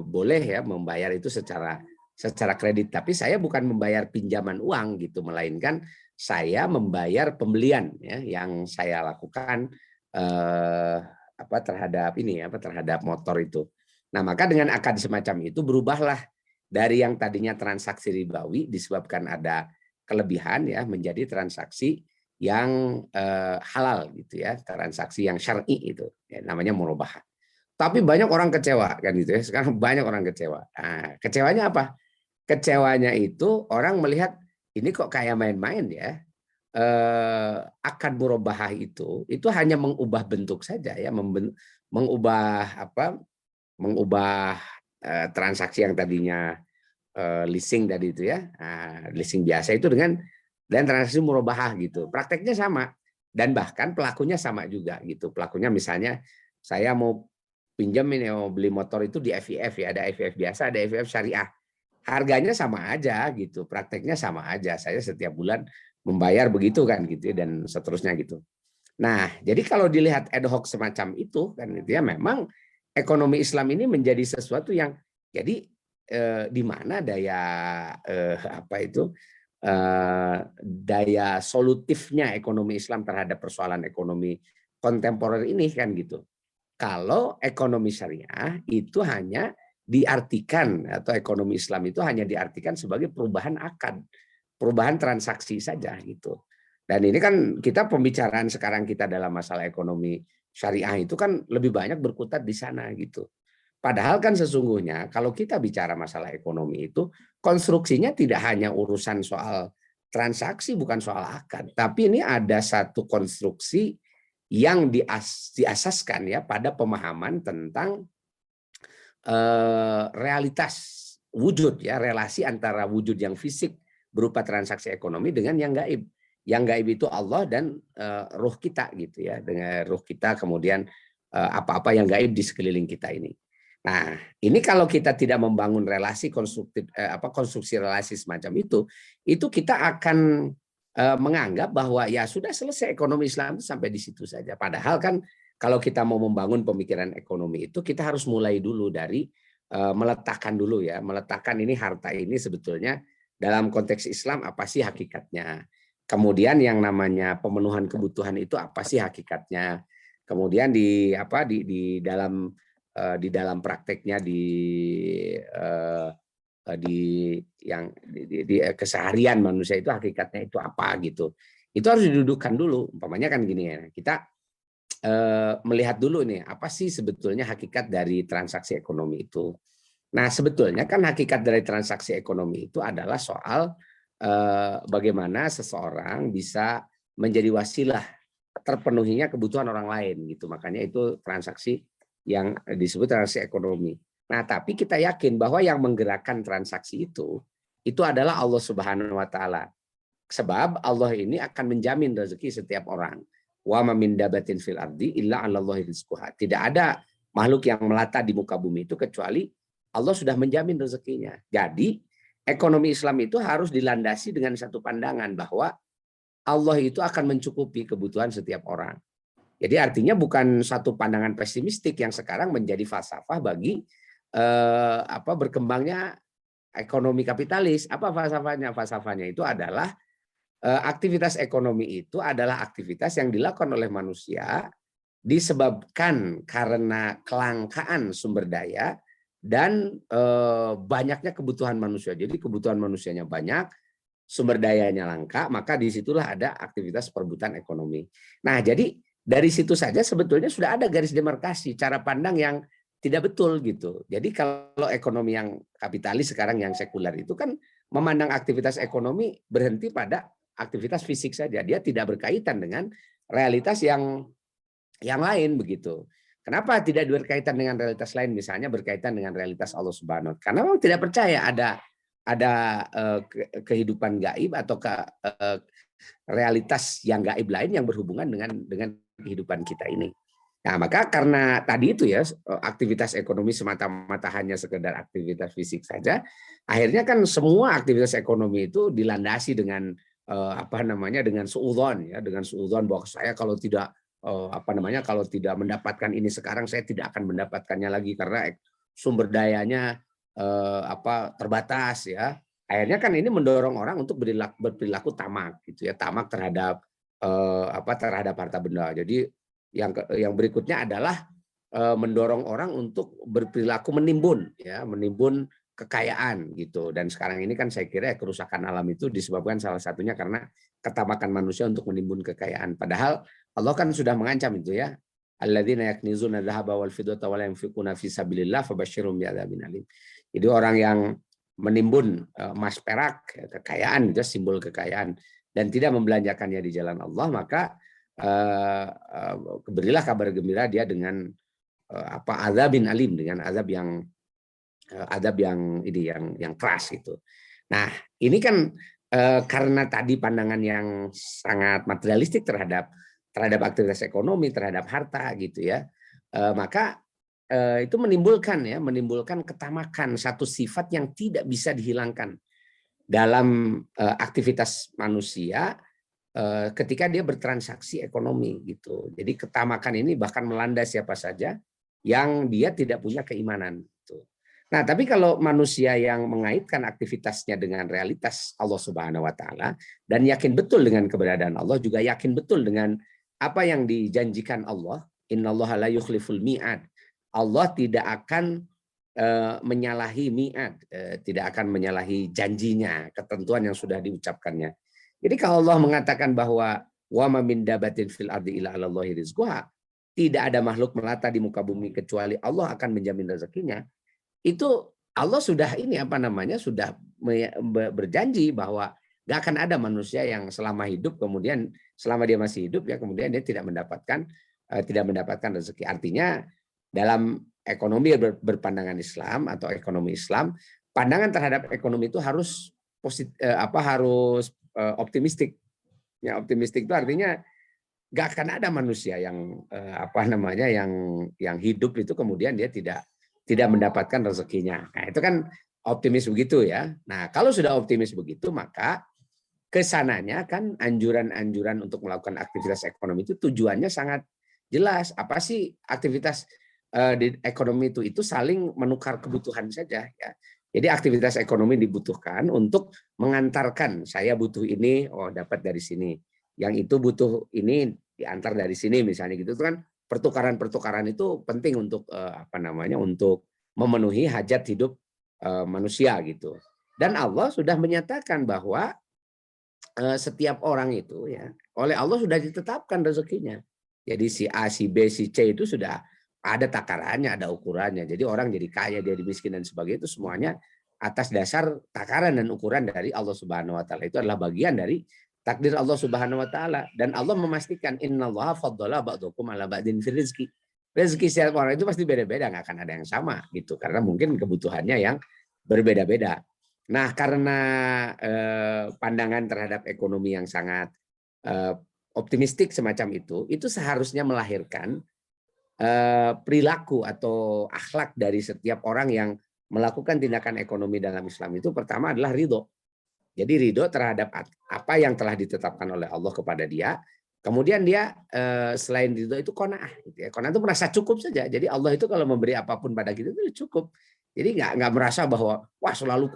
boleh ya membayar itu secara kredit, tapi saya bukan membayar pinjaman uang gitu, melainkan saya membayar pembelian ya yang saya lakukan terhadap motor itu. Nah, maka dengan akad semacam itu berubahlah dari yang tadinya transaksi ribawi disebabkan ada kelebihan ya menjadi transaksi yang halal gitu ya, transaksi yang syar'i itu ya, namanya murabahah. Tapi banyak orang kecewa kan gitu ya. Sekarang banyak orang kecewa. Nah, kecewanya apa? Kecewanya itu orang melihat ini kok kayak main-main ya. Akad murabahah itu hanya mengubah bentuk saja ya, mengubah transaksi yang tadinya leasing tadi itu ya, leasing biasa itu dengan dan transaksi murabahah gitu. Prakteknya sama dan bahkan pelakunya sama juga gitu. Pelakunya misalnya saya mau pinjam ini, mau beli motor itu di FIF ya, ada FIF biasa, ada FIF syariah. Harganya sama aja gitu, prakteknya sama aja. Saya setiap bulan membayar begitu kan gitu ya, dan seterusnya gitu. Nah, jadi kalau dilihat ad hoc semacam itu kan gitu ya, memang ekonomi Islam ini menjadi sesuatu yang jadi di mana daya solutifnya ekonomi Islam terhadap persoalan ekonomi kontemporer ini kan gitu. Kalau ekonomi syariah itu hanya diartikan atau ekonomi Islam itu hanya diartikan sebagai perubahan akad, perubahan transaksi saja gitu. Dan ini kan kita pembicaraan sekarang kita dalam masalah ekonomi syariah itu kan lebih banyak berkutat di sana gitu. Padahal kan sesungguhnya kalau kita bicara masalah ekonomi itu konstruksinya tidak hanya urusan soal transaksi, bukan soal akad, tapi ini ada satu konstruksi yang diasaskan ya pada pemahaman tentang realitas wujud ya, relasi antara wujud yang fisik berupa transaksi ekonomi dengan yang gaib. Yang gaib itu Allah dan ruh kita gitu ya, dengan ruh kita kemudian apa-apa yang gaib di sekeliling kita ini. Nah, ini kalau kita tidak membangun relasi konstruktif konstruksi relasi semacam itu kita akan menganggap bahwa ya sudah selesai ekonomi Islam itu sampai di situ saja. Padahal kan kalau kita mau membangun pemikiran ekonomi itu kita harus mulai dulu dari meletakkan dulu ya, meletakkan ini harta ini sebetulnya dalam konteks Islam apa sih hakikatnya. Kemudian yang namanya pemenuhan kebutuhan itu apa sih hakikatnya. Kemudian di dalam prakteknya di keseharian manusia itu hakikatnya itu apa gitu. Itu harus didudukkan dulu. Umpamanya kan gini ya, kita melihat dulu nih apa sih sebetulnya hakikat dari transaksi ekonomi itu. Nah sebetulnya kan hakikat dari transaksi ekonomi itu adalah soal bagaimana seseorang bisa menjadi wasilah terpenuhinya kebutuhan orang lain gitu. Makanya itu transaksi yang disebut transaksi ekonomi. Nah tapi kita yakin bahwa yang menggerakkan transaksi itu adalah Allah Subhanahu Wa Taala. Sebab Allah ini akan menjamin rezeki setiap orang. Wa ma min dabatin fil ardi illa 'alallahi rizquha. Tidak ada makhluk yang melata di muka bumi itu kecuali Allah sudah menjamin rezekinya. Jadi ekonomi Islam itu harus dilandasi dengan satu pandangan bahwa Allah itu akan mencukupi kebutuhan setiap orang. Jadi artinya bukan satu pandangan pesimistik yang sekarang menjadi falsafah bagi berkembangnya ekonomi kapitalis. Apa falsafahnya? Falsafahnya itu adalah aktivitas ekonomi itu adalah aktivitas yang dilakukan oleh manusia disebabkan karena kelangkaan sumber daya dan banyaknya kebutuhan manusia. Jadi kebutuhan manusianya banyak, sumber dayanya langka, maka disitulah ada aktivitas perebutan ekonomi. Nah, jadi dari situ saja sebetulnya sudah ada garis demarkasi, cara pandang yang tidak betul gitu. Jadi kalau ekonomi yang kapitalis sekarang yang sekuler itu kan memandang aktivitas ekonomi berhenti pada aktivitas fisik saja, dia tidak berkaitan dengan realitas yang lain begitu. Kenapa tidak berkaitan dengan realitas lain, misalnya berkaitan dengan realitas Allah Subhanahu wa Ta'ala? Karena memang tidak percaya ada kehidupan gaib atau realitas yang gaib lain yang berhubungan dengan kehidupan kita ini. Nah, maka karena tadi itu ya aktivitas ekonomi semata-mata hanya sekedar aktivitas fisik saja, akhirnya kan semua aktivitas ekonomi itu dilandasi dengan dengan suudzon ya, dengan suudzon bahwa saya kalau tidak kalau tidak mendapatkan ini sekarang saya tidak akan mendapatkannya lagi karena sumber dayanya terbatas ya. Akhirnya kan ini mendorong orang untuk berperilaku tamak gitu ya, tamak terhadap terhadap harta benda. Jadi yang berikutnya adalah mendorong orang untuk berperilaku menimbun kekayaan gitu. Dan sekarang ini kan saya kira kerusakan alam itu disebabkan salah satunya karena ketamakan manusia untuk menimbun kekayaan. Padahal Allah kan sudah mengancam itu ya. Alladzina yaknizuna dzahaba wal fiddata wa la yunfiquna fi sabilillah fabashshirhum bi'adzabin alim. Jadi orang yang menimbun emas perak kekayaan itu simbol kekayaan dan tidak membelanjakannya di jalan Allah, maka berilah kabar gembira dia dengan azabin alim, dengan azab yang keras gitu. Nah, ini kan karena tadi pandangan yang sangat materialistik terhadap aktivitas ekonomi, terhadap harta gitu ya. Maka itu menimbulkan ketamakan, satu sifat yang tidak bisa dihilangkan dalam aktivitas manusia ketika dia bertransaksi ekonomi gitu. Jadi ketamakan ini bahkan melanda siapa saja yang dia tidak punya keimanan gitu. Nah, tapi kalau manusia yang mengaitkan aktivitasnya dengan realitas Allah Subhanahu wa Ta'ala dan yakin betul dengan keberadaan Allah, juga yakin betul dengan apa yang dijanjikan Allah, innallaha la yukhliful mi'ad. Allah tidak akan menyalahi mi'ad, tidak akan menyalahi janjinya, ketentuan yang sudah diucapkannya. Jadi kalau Allah mengatakan bahwa wa ma min dabatin fil ardi illa 'alallahi rizquha, tidak ada makhluk melata di muka bumi kecuali Allah akan menjamin rezekinya. Itu Allah sudah sudah berjanji bahwa nggak akan ada manusia yang selama hidup kemudian selama dia masih hidup ya kemudian dia tidak mendapatkan rezeki. Artinya dalam ekonomi berpandangan Islam atau ekonomi Islam, pandangan terhadap ekonomi itu harus optimistik. Ya, optimistik itu artinya nggak akan ada manusia yang yang hidup itu kemudian dia tidak mendapatkan rezekinya. Nah, itu kan optimis begitu ya. Nah, kalau sudah optimis begitu maka kesananya kan anjuran-anjuran untuk melakukan aktivitas ekonomi itu tujuannya sangat jelas. Apa sih aktivitas di ekonomi itu saling menukar kebutuhan saja ya. Jadi aktivitas ekonomi dibutuhkan untuk mengantarkan saya butuh ini, oh dapat dari sini. Yang itu butuh ini diantar dari sini misalnya gitu. Itu kan pertukaran-pertukaran itu penting untuk untuk memenuhi hajat hidup manusia gitu. Dan Allah sudah menyatakan bahwa setiap orang itu ya oleh Allah sudah ditetapkan rezekinya. Jadi si A, si B, si C itu sudah ada takarannya, ada ukurannya. Jadi orang jadi kaya, jadi miskin dan sebagainya itu semuanya atas dasar takaran dan ukuran dari Allah Subhanahu wa taala. Itu adalah bagian dari takdir Allah Subhanahu wa taala dan Allah memastikan innallaha faddala ba'dakum 'ala ba'din fil rizqi. Rezeki setiap orang itu pasti beda-beda, nggak akan ada yang sama gitu karena mungkin kebutuhannya yang berbeda-beda. Nah, karena pandangan terhadap ekonomi yang sangat optimistik semacam itu seharusnya melahirkan perilaku atau akhlak dari setiap orang yang melakukan tindakan ekonomi dalam Islam itu pertama adalah ridho. Jadi ridho terhadap apa yang telah ditetapkan oleh Allah kepada dia. Kemudian dia selain ridho itu qanaah. Gitu ya. Qanaah itu merasa cukup saja. Jadi Allah itu kalau memberi apapun pada kita itu cukup. Jadi nggak merasa bahwa wah selalu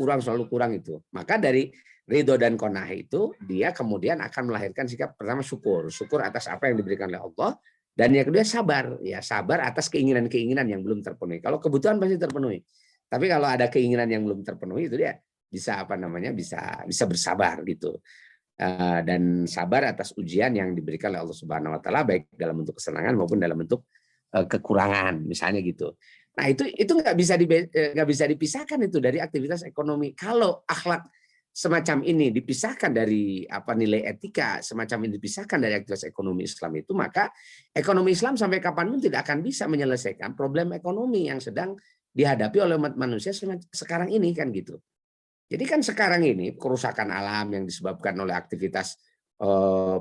kurang itu. Maka dari ridho dan qanaah itu dia kemudian akan melahirkan sikap pertama syukur atas apa yang diberikan oleh Allah. Dan yang kedua sabar, ya sabar atas keinginan-keinginan yang belum terpenuhi. Kalau kebutuhan pasti terpenuhi. Tapi kalau ada keinginan yang belum terpenuhi itu dia bisa bisa bersabar gitu. Dan sabar atas ujian yang diberikan oleh Allah Subhanahu wa taala baik dalam bentuk kesenangan maupun dalam bentuk kekurangan misalnya gitu. Nah, itu nggak bisa dipisahkan itu dari aktivitas ekonomi. Kalau akhlak semacam ini dipisahkan dari nilai etika semacam ini dipisahkan dari aktivitas ekonomi Islam itu, maka ekonomi Islam sampai kapanpun tidak akan bisa menyelesaikan problem ekonomi yang sedang dihadapi oleh umat manusia sekarang ini kan gitu. Jadi kan sekarang ini kerusakan alam yang disebabkan oleh aktivitas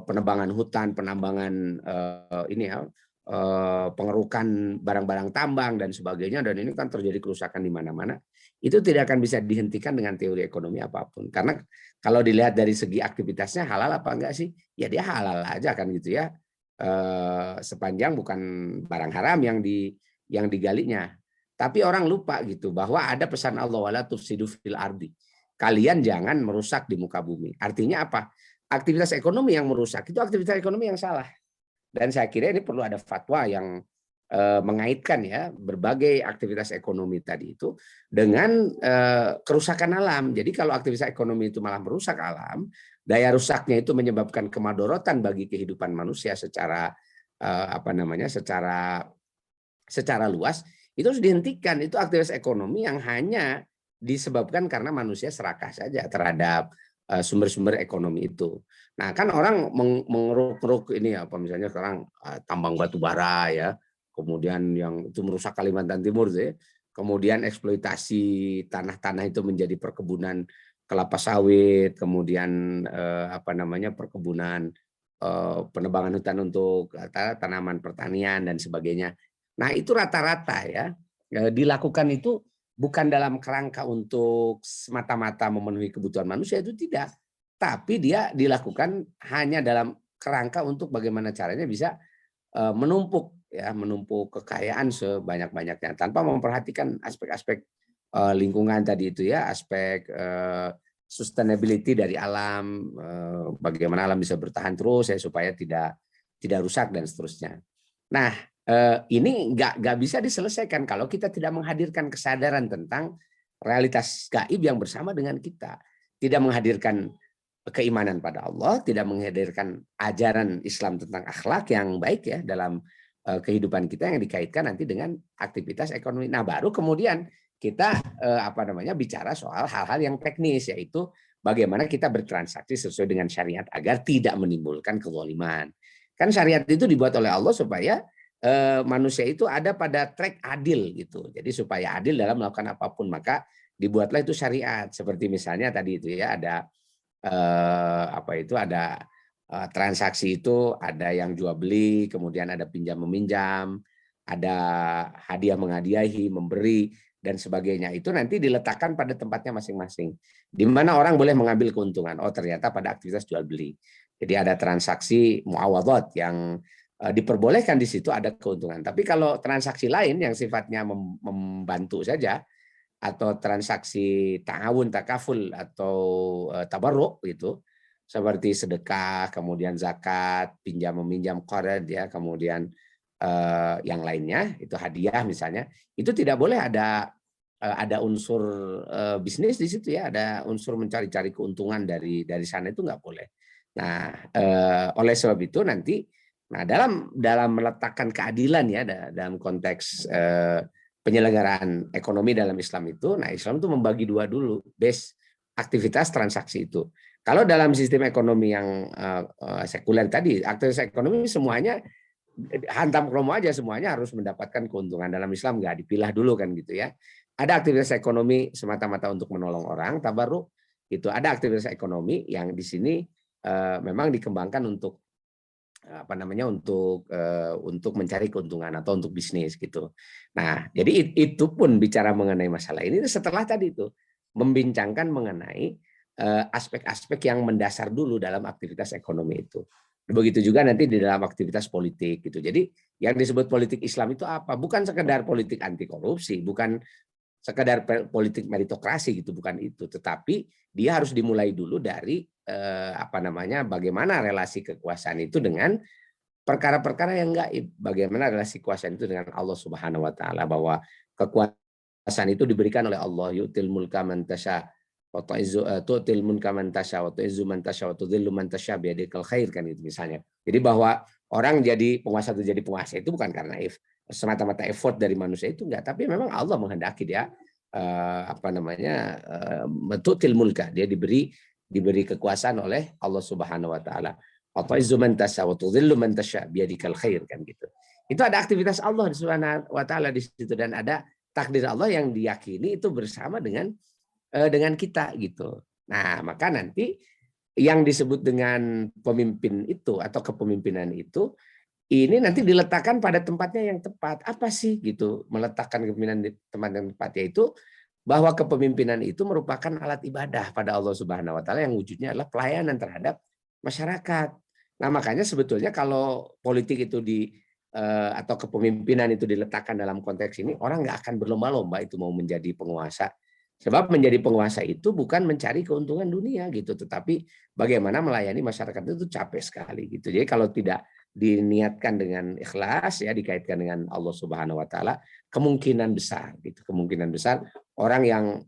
penebangan hutan, penambangan pengerukan barang-barang tambang dan sebagainya, dan ini kan terjadi kerusakan di mana-mana. Itu tidak akan bisa dihentikan dengan teori ekonomi apapun. Karena kalau dilihat dari segi aktivitasnya halal apa enggak sih? Ya dia halal aja kan gitu ya. Sepanjang bukan barang haram yang digalinya. Tapi orang lupa gitu bahwa ada pesan Allah wala tufsidu fil ardi. Kalian jangan merusak di muka bumi. Artinya apa? Aktivitas ekonomi yang merusak itu aktivitas ekonomi yang salah. Dan saya kira ini perlu ada fatwa yang mengaitkan ya berbagai aktivitas ekonomi tadi itu dengan kerusakan alam. Jadi kalau aktivitas ekonomi itu malah merusak alam, daya rusaknya itu menyebabkan kemadorotan bagi kehidupan manusia secara secara luas, itu harus dihentikan. Itu aktivitas ekonomi yang hanya disebabkan karena manusia serakah saja terhadap sumber-sumber ekonomi itu. Nah, kan orang mengeruk ini misalnya sekarang tambang batu bara ya, kemudian yang itu merusak Kalimantan Timur ya. Kemudian eksploitasi tanah-tanah itu menjadi perkebunan kelapa sawit, kemudian perkebunan penebangan hutan untuk tanaman pertanian dan sebagainya. Nah, itu rata-rata ya dilakukan itu bukan dalam kerangka untuk semata-mata memenuhi kebutuhan manusia, itu tidak. Tapi dia dilakukan hanya dalam kerangka untuk bagaimana caranya bisa menumpuk kekayaan sebanyak-banyaknya tanpa memperhatikan aspek-aspek lingkungan tadi itu ya, aspek sustainability dari alam, bagaimana alam bisa bertahan terus ya supaya tidak rusak dan seterusnya. Nah, ini nggak bisa diselesaikan kalau kita tidak menghadirkan kesadaran tentang realitas gaib yang bersama dengan kita, tidak menghadirkan keimanan pada Allah, tidak menghadirkan ajaran Islam tentang akhlak yang baik ya dalam kehidupan kita yang dikaitkan nanti dengan aktivitas ekonomi. Nah, baru kemudian kita bicara soal hal-hal yang teknis, yaitu bagaimana kita bertransaksi sesuai dengan syariat agar tidak menimbulkan kezaliman. Kan syariat itu dibuat oleh Allah supaya manusia itu ada pada track adil gitu. Jadi supaya adil dalam melakukan apapun, maka dibuatlah itu syariat. Seperti misalnya tadi itu ya ada ada transaksi itu, ada yang jual beli, kemudian ada pinjam meminjam, ada hadiah menghadiahi, memberi dan sebagainya. Itu nanti diletakkan pada tempatnya masing-masing. Di mana orang boleh mengambil keuntungan. Oh, ternyata pada aktivitas jual beli. Jadi ada transaksi muawadhat yang diperbolehkan di situ ada keuntungan. Tapi kalau transaksi lain yang sifatnya membantu saja, atau transaksi ta'awun, takaful atau tabarruk gitu, seperti sedekah, kemudian zakat, pinjam meminjam qard ya, kemudian yang lainnya itu hadiah misalnya, itu tidak boleh ada unsur bisnis di situ ya, ada unsur mencari-cari keuntungan dari sana, itu nggak boleh. Nah, oleh sebab itu nanti, nah dalam meletakkan keadilan ya dalam konteks penyelenggaraan ekonomi dalam Islam itu, nah Islam itu membagi dua dulu, base aktivitas transaksi itu. Kalau dalam sistem ekonomi yang sekuler tadi, aktivitas ekonomi semuanya hantam kromo aja, semuanya harus mendapatkan keuntungan. Dalam Islam nggak dipilah dulu kan gitu ya. Ada aktivitas ekonomi semata-mata untuk menolong orang, tabarruk, itu ada aktivitas ekonomi yang di sini memang dikembangkan untuk untuk mencari keuntungan atau untuk bisnis gitu. Nah, jadi itu pun bicara mengenai masalah ini setelah tadi itu membincangkan mengenai aspek-aspek yang mendasar dulu dalam aktivitas ekonomi itu. Begitu juga nanti di dalam aktivitas politik gitu. Jadi yang disebut politik Islam itu apa? Bukan sekedar politik anti korupsi, bukan sekedar politik meritokrasi gitu, bukan itu, tetapi dia harus dimulai dulu dari bagaimana relasi kekuasaan itu dengan perkara-perkara yang gaib, bagaimana relasi kekuasaan itu dengan Allah Subhanahu wa taala, bahwa kekuasaan itu diberikan oleh Allah, yu'til mulka man tasya wa tu'til mulka man tasya wa tu'izzu man tasya wa tudhillu man tasya biyadikal khair kan itu misalnya. Jadi bahwa orang jadi penguasa itu bukan karena semata-mata effort dari manusia, itu enggak, tapi memang Allah menghendaki dia tu'til mulka, dia diberi kekuasaan oleh Allah Subhanahu wa taala. Ataizu man tasya wa tudhillu man tasya biyadikal khair kan gitu. Itu ada aktivitas Allah Subhanahu wa taala di situ, dan ada takdir Allah yang diyakini itu bersama dengan kita gitu. Nah, maka nanti yang disebut dengan pemimpin itu atau kepemimpinan itu ini nanti diletakkan pada tempatnya yang tepat. Apa sih gitu meletakkan kepemimpinan di tempat yang tepat, yaitu bahwa kepemimpinan itu merupakan alat ibadah pada Allah Subhanahu wa taala yang wujudnya adalah pelayanan terhadap masyarakat. Nah, makanya sebetulnya kalau politik itu atau kepemimpinan itu diletakkan dalam konteks ini, orang nggak akan berlomba-lomba itu mau menjadi penguasa. Sebab menjadi penguasa itu bukan mencari keuntungan dunia gitu, tetapi bagaimana melayani masyarakat itu capek sekali gitu. Jadi kalau tidak diniatkan dengan ikhlas ya, dikaitkan dengan Allah Subhanahu wa taala, kemungkinan besar orang yang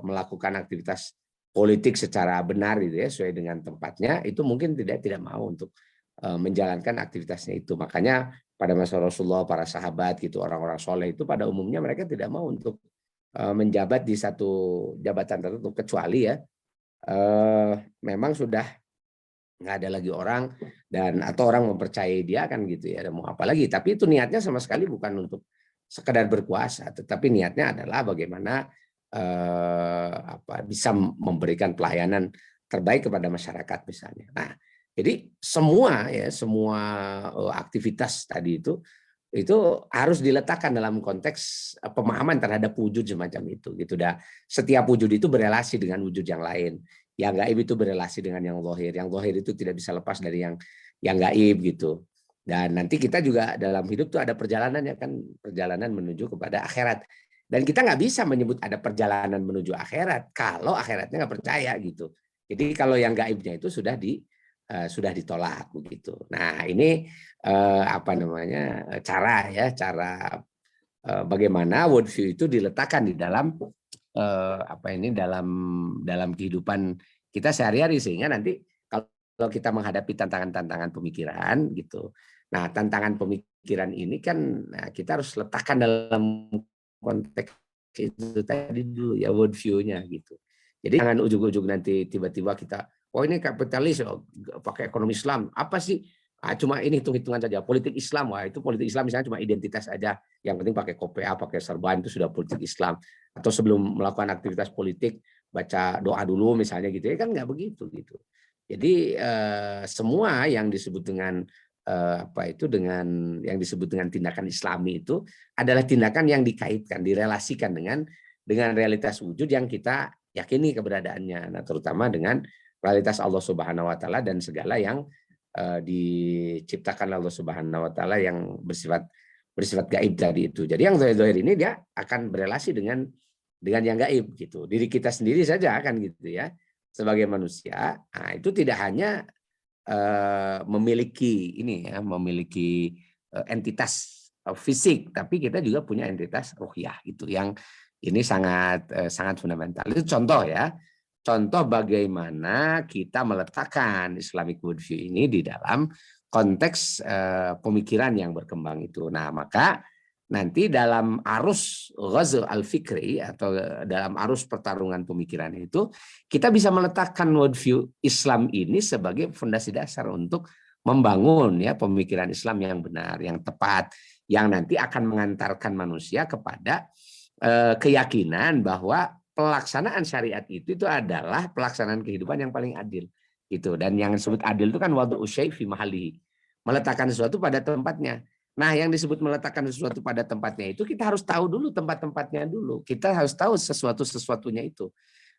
melakukan aktivitas politik secara benar gitu ya, sesuai dengan tempatnya, itu mungkin tidak mau untuk menjalankan aktivitasnya itu. Makanya pada masa Rasulullah, para sahabat gitu, orang-orang soleh itu pada umumnya mereka tidak mau untuk menjabat di satu jabatan tertentu, kecuali ya memang sudah nggak ada lagi orang atau orang mempercayai dia kan gitu ya, mau apa lagi. Tapi itu niatnya sama sekali bukan untuk sekedar berkuasa, tetapi niatnya adalah bagaimana bisa memberikan pelayanan terbaik kepada masyarakat misalnya. Nah, jadi semua aktivitas tadi itu harus diletakkan dalam konteks pemahaman terhadap wujud semacam itu gitu. Setiap wujud itu berelasi dengan wujud yang lain. Yang gaib itu berelasi dengan yang zahir. Yang zahir itu tidak bisa lepas dari yang gaib gitu. Dan nanti kita juga dalam hidup tuh ada perjalanan ya kan, perjalanan menuju kepada akhirat. Dan kita nggak bisa menyebut ada perjalanan menuju akhirat kalau akhiratnya nggak percaya gitu. Jadi kalau yang gaibnya itu sudah sudah ditolak begitu. Nah, ini apa namanya cara bagaimana worldview itu diletakkan di dalam dalam kehidupan kita sehari-hari, sehingga nanti kalau kita menghadapi tantangan-tantangan pemikiran gitu. Nah, tantangan pemikiran ini kan kita harus letakkan dalam konteks itu tadi dulu ya, worldview-nya gitu. Jadi jangan ujug-ujug nanti tiba-tiba kita, oh ini kapitalis, pakai ekonomi Islam, apa sih? Cuma ini hitung-hitungan saja. Politik Islam, wah itu politik Islam misalnya cuma identitas aja. Yang penting pakai kopiah, pakai serban, itu sudah politik Islam. Atau sebelum melakukan aktivitas politik baca doa dulu misalnya gitu ya, kan nggak begitu gitu. Jadi semua yang disebut dengan yang disebut dengan tindakan Islami itu adalah tindakan yang dikaitkan, direlasikan dengan realitas wujud yang kita yakini keberadaannya. Nah, terutama dengan realitas Allah Subhanahu wa taala dan segala yang diciptakan Allah Subhanahu wa taala yang bersifat gaib tadi itu. Jadi yang zahir-zahir ini dia akan berelasi dengan yang gaib gitu. Diri kita sendiri saja kan gitu ya. Sebagai manusia, nah itu tidak hanya memiliki entitas fisik, tapi kita juga punya entitas ruhiyah gitu yang ini sangat fundamental. Itu contoh ya. Contoh bagaimana kita meletakkan Islamic worldview ini di dalam konteks pemikiran yang berkembang itu. Nah, maka nanti dalam arus ghazw al-fikri atau dalam arus pertarungan pemikiran itu, kita bisa meletakkan worldview Islam ini sebagai fondasi dasar untuk membangun ya pemikiran Islam yang benar, yang tepat, yang nanti akan mengantarkan manusia kepada keyakinan bahwa pelaksanaan syariat itu adalah pelaksanaan kehidupan yang paling adil gitu. Dan yang disebut adil itu kan wad'u syai' fi mahallihi, meletakkan sesuatu pada tempatnya. Nah, yang disebut meletakkan sesuatu pada tempatnya itu kita harus tahu dulu tempat-tempatnya dulu. Kita harus tahu sesuatu-sesuatunya itu.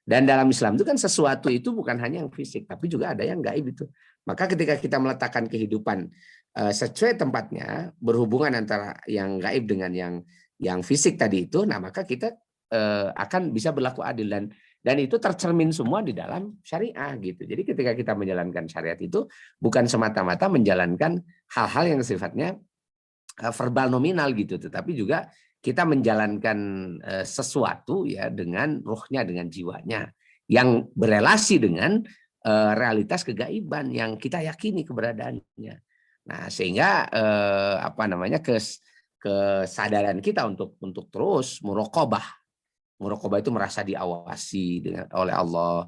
Dan dalam Islam itu kan sesuatu itu bukan hanya yang fisik, tapi juga ada yang gaib itu. Maka ketika kita meletakkan kehidupan sesuai tempatnya, berhubungan antara yang gaib dengan yang fisik tadi itu, nah maka kita akan bisa berlaku adil dan itu tercermin semua di dalam syariah gitu. Jadi ketika kita menjalankan syariat itu bukan semata-mata menjalankan hal-hal yang sifatnya verbal nominal gitu, tetapi juga kita menjalankan sesuatu ya dengan ruhnya, dengan jiwanya yang berelasi dengan realitas kegaiban yang kita yakini keberadaannya. Nah, sehingga kesadaran kita untuk terus muraqabah. Muraqabah itu merasa diawasi oleh Allah,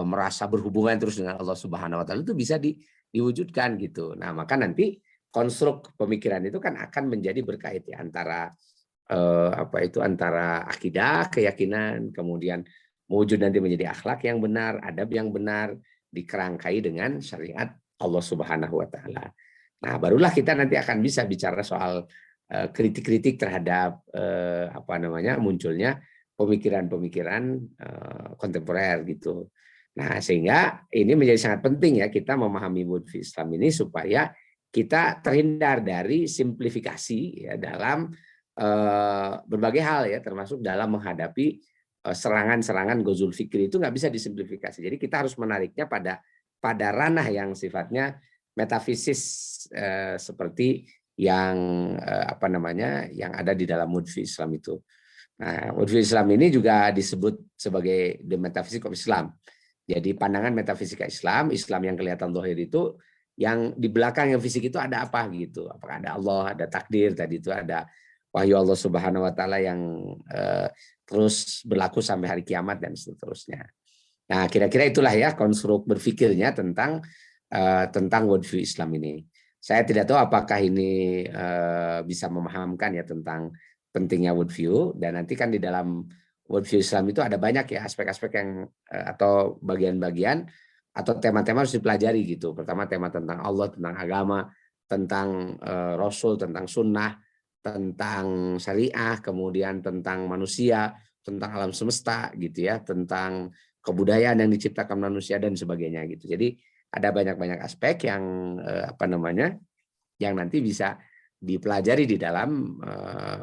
merasa berhubungan terus dengan Allah Subhanahu wa taala, itu bisa diwujudkan gitu. Nah, maka nanti konstruk pemikiran itu kan akan menjadi berkait ya antara antara akidah, keyakinan, kemudian mewujud nanti menjadi akhlak yang benar, adab yang benar, dikerangkai dengan syariat Allah Subhanahu wa taala. Nah, barulah kita nanti akan bisa bicara soal kritik-kritik terhadap munculnya pemikiran-pemikiran kontemporer gitu. Nah, sehingga ini menjadi sangat penting ya kita memahami worldview Islam ini supaya kita terhindar dari simplifikasi ya dalam berbagai hal ya, termasuk dalam menghadapi serangan-serangan ghazwul fikri itu nggak bisa disimplifikasi. Jadi kita harus menariknya pada ranah yang sifatnya metafisis seperti yang yang ada di dalam worldview Islam itu. Nah, worldview Islam ini juga disebut sebagai the metaphysics of Islam. Jadi pandangan metafisika Islam yang kelihatan zahir itu, yang di belakang yang fisik itu ada apa gitu. Apakah ada Allah, ada takdir, tadi itu ada wahyu Allah Subhanahu wa taala yang terus berlaku sampai hari kiamat dan seterusnya. Nah, kira-kira itulah ya konstruk berpikirnya tentang worldview Islam ini. Saya tidak tahu apakah ini bisa memahamkan ya tentang pentingnya worldview, dan nanti kan di dalam worldview Islam itu ada banyak ya aspek-aspek yang atau bagian-bagian atau tema-tema harus dipelajari gitu. Pertama tema tentang Allah, tentang agama, tentang Rasul, tentang sunnah, tentang syariah, kemudian tentang manusia, tentang alam semesta gitu ya, tentang kebudayaan yang diciptakan manusia dan sebagainya gitu. Jadi ada banyak-banyak aspek yang yang nanti bisa dipelajari di dalam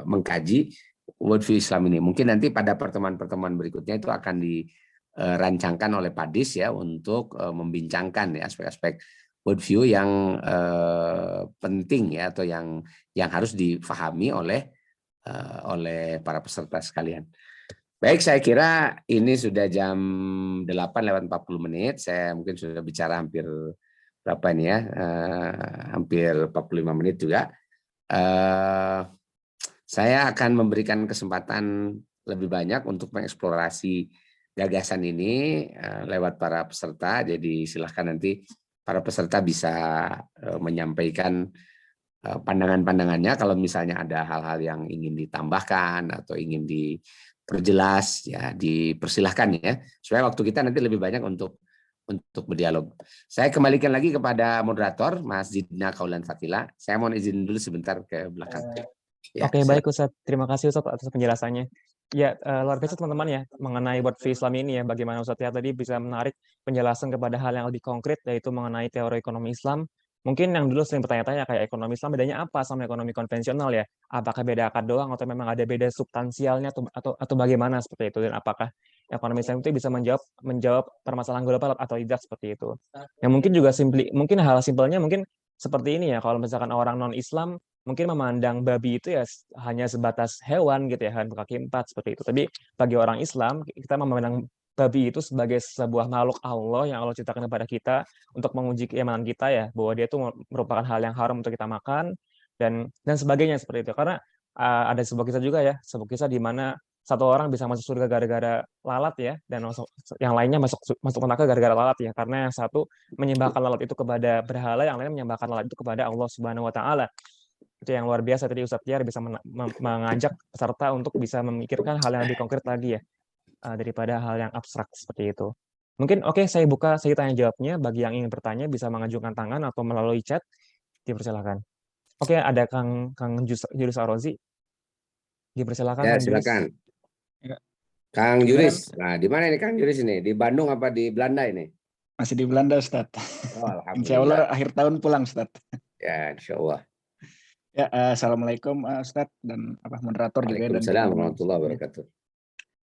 mengkaji worldview Islam ini. Mungkin nanti pada pertemuan-pertemuan berikutnya itu akan rancangkan oleh Padis ya untuk membincangkan ya aspek-aspek worldview yang penting ya atau yang harus difahami oleh para peserta sekalian. Baik, saya kira ini sudah jam 8:40. Saya mungkin sudah bicara hampir berapa ini ya, hampir 45 menit juga. Saya akan memberikan kesempatan lebih banyak untuk mengeksplorasi gagasan ini lewat para peserta. Jadi silahkan nanti para peserta bisa menyampaikan pandangan-pandangannya. Kalau misalnya ada hal-hal yang ingin ditambahkan atau ingin diperjelas, ya dipersilahkan ya. Supaya waktu kita nanti lebih banyak untuk berdialog. Saya kembalikan lagi kepada moderator, Mas Zidna Kaulan Fatila. Saya mohon izin dulu sebentar ke belakang. Ya, Oke, baik Ustadz. Terima kasih Ustadz atas penjelasannya. Ya, luar biasa teman-teman ya, mengenai worldview Islam ini ya, bagaimana Ustadz ya tadi bisa menarik penjelasan kepada hal yang lebih konkret, yaitu mengenai teori ekonomi Islam. Mungkin yang dulu sering bertanya-tanya kayak ekonomi Islam bedanya apa sama ekonomi konvensional ya? Apakah beda akad doang atau memang ada beda substansialnya atau bagaimana seperti itu? Dan apakah ekonomi Islam itu bisa menjawab permasalahan global atau tidak seperti itu? Yang mungkin juga mungkin hal simpelnya mungkin seperti ini ya, kalau misalkan orang non-Islam mungkin memandang babi itu ya hanya sebatas hewan gitu ya, hewan berkaki 4 seperti itu. Tapi bagi orang Islam, kita memandang babi itu sebagai sebuah makhluk Allah yang Allah ciptakan kepada kita untuk menguji keimanan kita ya, bahwa dia itu merupakan hal yang haram untuk kita makan dan sebagainya seperti itu. Karena ada sebuah kisah juga ya, sebuah kisah di mana satu orang bisa masuk surga gara-gara lalat ya, dan yang lainnya masuk neraka gara-gara lalat ya, karena yang satu menyembahkan lalat itu kepada berhala, yang lain menyembahkan lalat itu kepada Allah Subhanahu wa taala. Itu yang luar biasa tadi Ustadz Tiar bisa mengajak peserta untuk bisa memikirkan hal yang lebih konkret lagi ya, daripada hal yang abstrak seperti itu. Mungkin oke, saya buka sesi tanya jawabnya. Bagi yang ingin bertanya bisa mengajukan tangan atau melalui chat, dipersilakan. Oke, ada Kang Juris Arozi. Dipersilakan Ya, Kang Juris. silakan. Ya. Kang Gimana? Juris. Nah, di mana ini Kang Juris ini? Di Bandung apa di Belanda ini? Masih di Belanda, Ustaz. Oh, Insya Allah akhir tahun pulang, Ustaz. Ya, insya Allah. Ya, assalamualaikum Ustaz dan moderator juga dan Waalaikumsalam teman-teman. warahmatullahi wabarakatuh.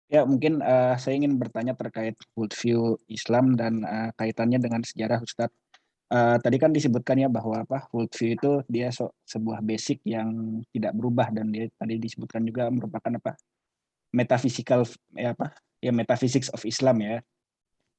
Ya, mungkin saya ingin bertanya terkait worldview Islam dan kaitannya dengan sejarah, Ustaz. Tadi kan disebutkan ya bahwa worldview itu dia sebuah basic yang tidak berubah, dan dia tadi disebutkan juga merupakan metaphysical metaphysics of Islam ya.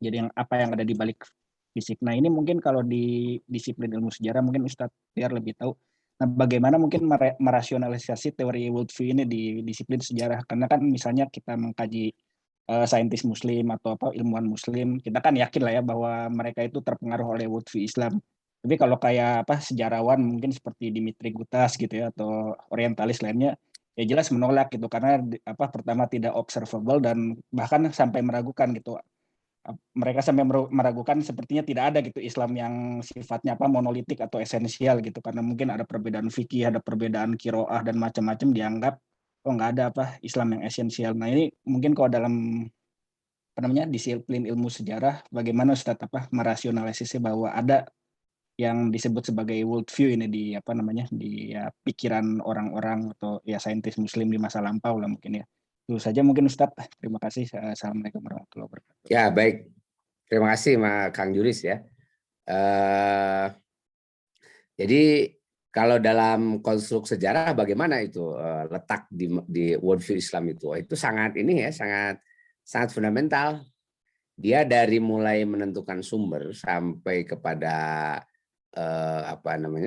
Jadi yang ada di balik fisik. Nah, ini mungkin kalau di disiplin ilmu sejarah mungkin Ustadz biar lebih tahu. Nah, bagaimana mungkin merasionalisasi teori worldview ini di disiplin sejarah? Karena kan misalnya kita mengkaji saintis Muslim atau ilmuwan Muslim, kita kan yakin lah ya bahwa mereka itu terpengaruh oleh worldview Islam. Tapi kalau kayak sejarawan mungkin seperti Dimitri Gutas gitu ya, atau orientalis lainnya, ya jelas menolak gitu, karena pertama tidak observable dan bahkan sampai meragukan gitu. Mereka sampai meragukan sepertinya tidak ada gitu Islam yang sifatnya monolitik atau esensial gitu, karena mungkin ada perbedaan fikih, ada perbedaan kiroah dan macam-macam, dianggap nggak ada Islam yang esensial. Nah, ini mungkin kalau dalam disiplin ilmu sejarah, bagaimana Ustadz merasionalisasi bahwa ada yang disebut sebagai worldview ini di di pikiran orang-orang atau ya saintis Muslim di masa lampau lah mungkin ya. Itu saja mungkin Ustadz. Terima kasih. Assalamualaikum warahmatullahi wabarakatuh. Ya, baik. Terima kasih Kang Juris ya. Jadi kalau dalam konstruk sejarah bagaimana itu letak di worldview Islam itu sangat sangat fundamental. Dia dari mulai menentukan sumber sampai kepada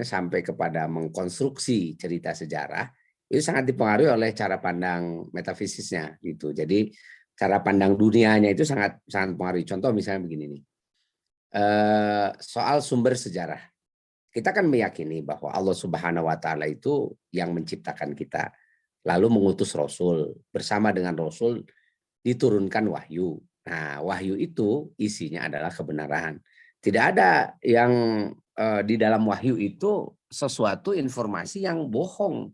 sampai kepada mengkonstruksi cerita sejarah itu sangat dipengaruhi oleh cara pandang metafisisnya gitu. Jadi cara pandang dunianya itu sangat mempengaruhi. Contoh misalnya begini nih. Soal sumber sejarah. Kita kan meyakini bahwa Allah Subhanahu wa taala itu yang menciptakan kita. Lalu mengutus Rasul. Bersama dengan Rasul diturunkan wahyu. Nah, wahyu itu isinya adalah kebenaran. Tidak ada yang di dalam wahyu itu sesuatu informasi yang bohong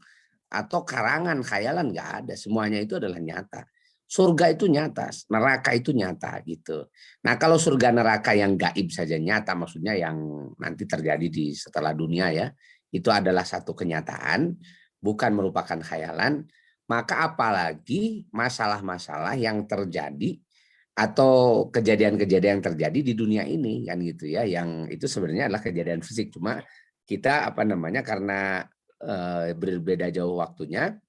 atau karangan, khayalan, nggak ada. Semuanya itu adalah nyata. Surga itu nyata, neraka itu nyata gitu. Nah, kalau surga neraka yang gaib saja nyata, maksudnya yang nanti terjadi di setelah dunia ya, itu adalah satu kenyataan, bukan merupakan khayalan, maka apalagi masalah-masalah yang terjadi atau kejadian-kejadian yang terjadi di dunia ini kan gitu ya, yang itu sebenarnya adalah kejadian fisik, cuma kita apa namanya karena berbeda jauh waktunya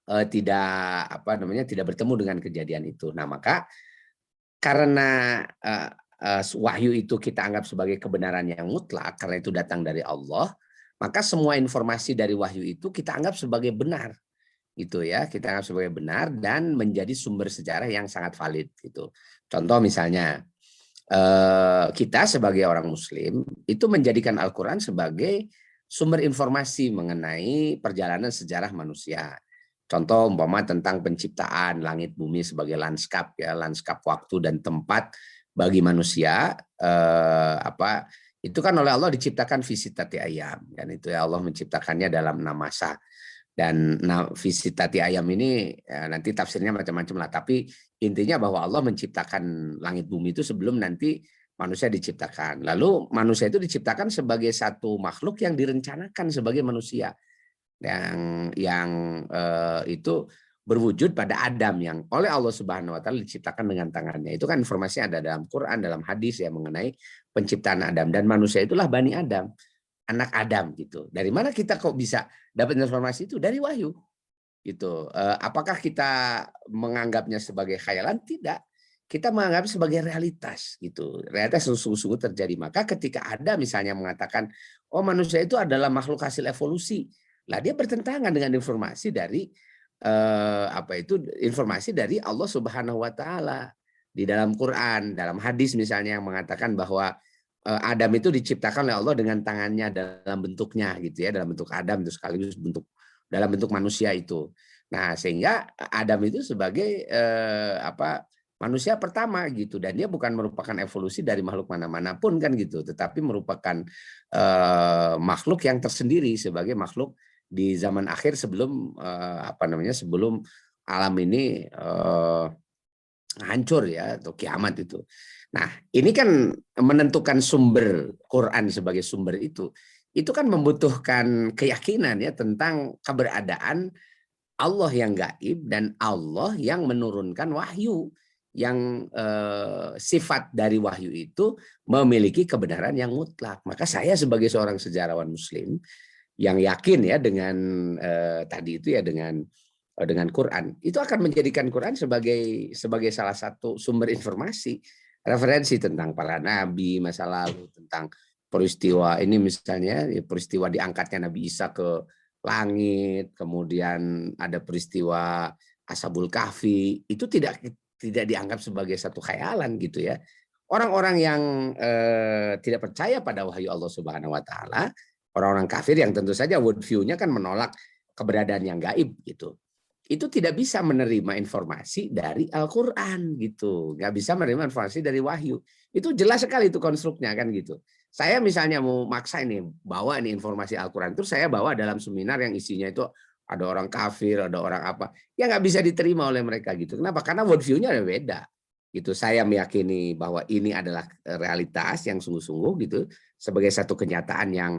tidak apa namanya tidak bertemu dengan kejadian itu. Nah, maka karena wahyu itu kita anggap sebagai kebenaran yang mutlak karena itu datang dari Allah, maka semua informasi dari wahyu itu kita anggap sebagai benar gitu ya, kita anggap sebagai benar dan menjadi sumber sejarah yang sangat valid gitu. Contoh misalnya kita sebagai orang Muslim itu menjadikan Al-Quran sebagai sumber informasi mengenai perjalanan sejarah manusia. Contoh umpama tentang penciptaan langit bumi sebagai lanskap ya, lanskap waktu dan tempat bagi manusia itu kan oleh Allah diciptakan fi sittati ayam kan itu ya, Allah menciptakannya dalam 6 masa. Dan fi sittati ayam ini ya, nanti tafsirnya macam-macam lah, tapi intinya bahwa Allah menciptakan langit bumi itu sebelum nanti manusia diciptakan. Lalu manusia itu diciptakan sebagai satu makhluk yang direncanakan sebagai manusia yang itu berwujud pada Adam yang oleh Allah Subhanahu wa taala diciptakan dengan tangannya. Itu kan informasinya ada dalam Quran, dalam hadis ya mengenai penciptaan Adam, dan manusia itulah Bani Adam, anak Adam gitu. Dari mana kita kok bisa dapat informasi itu? Dari wahyu. Gitu. Apakah kita menganggapnya sebagai khayalan? Tidak. Kita menganggap sebagai realitas gitu. Realitas sungguh-sungguh terjadi. Maka ketika ada misalnya mengatakan, oh manusia itu adalah makhluk hasil evolusi. Lah dia bertentangan dengan informasi dari informasi dari Allah Subhanahu wa taala di dalam Quran, dalam hadis misalnya yang mengatakan bahwa Adam itu diciptakan oleh Allah dengan tangannya dalam bentuknya gitu ya, dalam bentuk Adam itu sekaligus dalam bentuk manusia itu. Nah, sehingga Adam itu sebagai manusia pertama gitu, dan dia bukan merupakan evolusi dari makhluk mana-mana pun kan gitu, tetapi merupakan makhluk yang tersendiri sebagai makhluk di zaman akhir sebelum sebelum alam ini hancur ya atau kiamat itu. Nah, ini kan menentukan sumber Quran sebagai sumber itu kan membutuhkan keyakinan ya tentang keberadaan Allah yang gaib dan Allah yang menurunkan wahyu yang sifat dari wahyu itu memiliki kebenaran yang mutlak. Maka saya sebagai seorang sejarawan Muslim yang yakin ya dengan tadi itu ya dengan Quran, itu akan menjadikan Quran sebagai salah satu sumber informasi, referensi tentang para nabi masa lalu, tentang peristiwa ini misalnya peristiwa diangkatnya Nabi Isa ke langit, kemudian ada peristiwa Ashabul Kahfi, itu tidak dianggap sebagai satu khayalan gitu ya. Orang-orang yang tidak percaya pada wahyu Allah Subhanahu wa taala, orang-orang kafir yang tentu saja worldview-nya kan menolak keberadaan yang gaib gitu, itu tidak bisa menerima informasi dari Al-Quran gitu, nggak bisa menerima informasi dari wahyu. Itu jelas sekali itu konstruknya kan gitu. Saya misalnya mau maksa ini bawa ini informasi Al-Quran, terus saya bawa dalam seminar yang isinya itu ada orang kafir, ada orang apa, ya nggak bisa diterima oleh mereka gitu. Kenapa? Karena worldview-nya beda gitu. Saya meyakini bahwa ini adalah realitas yang sungguh-sungguh gitu sebagai satu kenyataan yang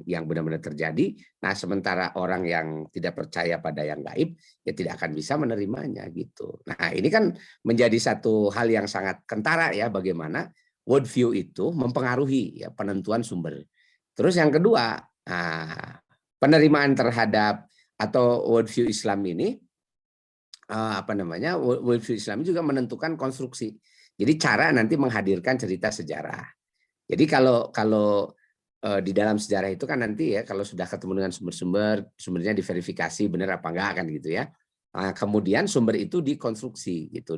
yang benar-benar terjadi. Nah, sementara orang yang tidak percaya pada yang gaib ya tidak akan bisa menerimanya gitu. Nah, ini kan menjadi satu hal yang sangat kentara ya bagaimana worldview itu mempengaruhi ya penentuan sumber. Terus yang kedua, penerimaan terhadap atau worldview Islam ini worldview Islam juga menentukan konstruksi. Jadi cara nanti menghadirkan cerita sejarah. Jadi kalau di dalam sejarah itu kan nanti ya kalau sudah ketemu dengan sumbernya diverifikasi benar apa enggak kan gitu ya. Nah, kemudian sumber itu dikonstruksi gitu,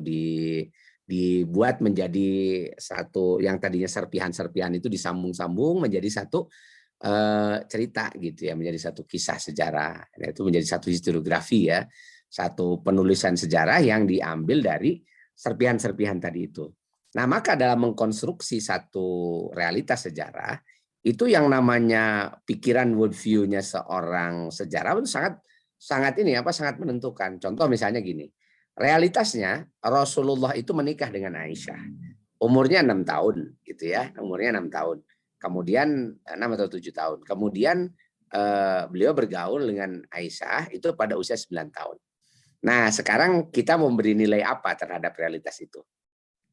dibuat menjadi satu yang tadinya serpihan-serpihan itu disambung-sambung menjadi satu cerita gitu ya, menjadi satu kisah sejarah. Nah, itu menjadi satu historiografi ya, satu penulisan sejarah yang diambil dari serpihan-serpihan tadi itu. Nah, maka dalam mengkonstruksi satu realitas sejarah, itu yang namanya pikiran worldview-nya seorang sejarawan sangat menentukan. Contoh misalnya gini, realitasnya Rasulullah itu menikah dengan Aisyah, umurnya 6 tahun gitu ya, umurnya 6 tahun. Kemudian 6 atau 7 tahun. Kemudian beliau bergaul dengan Aisyah itu pada usia 9 tahun. Nah, sekarang kita memberi nilai apa terhadap realitas itu?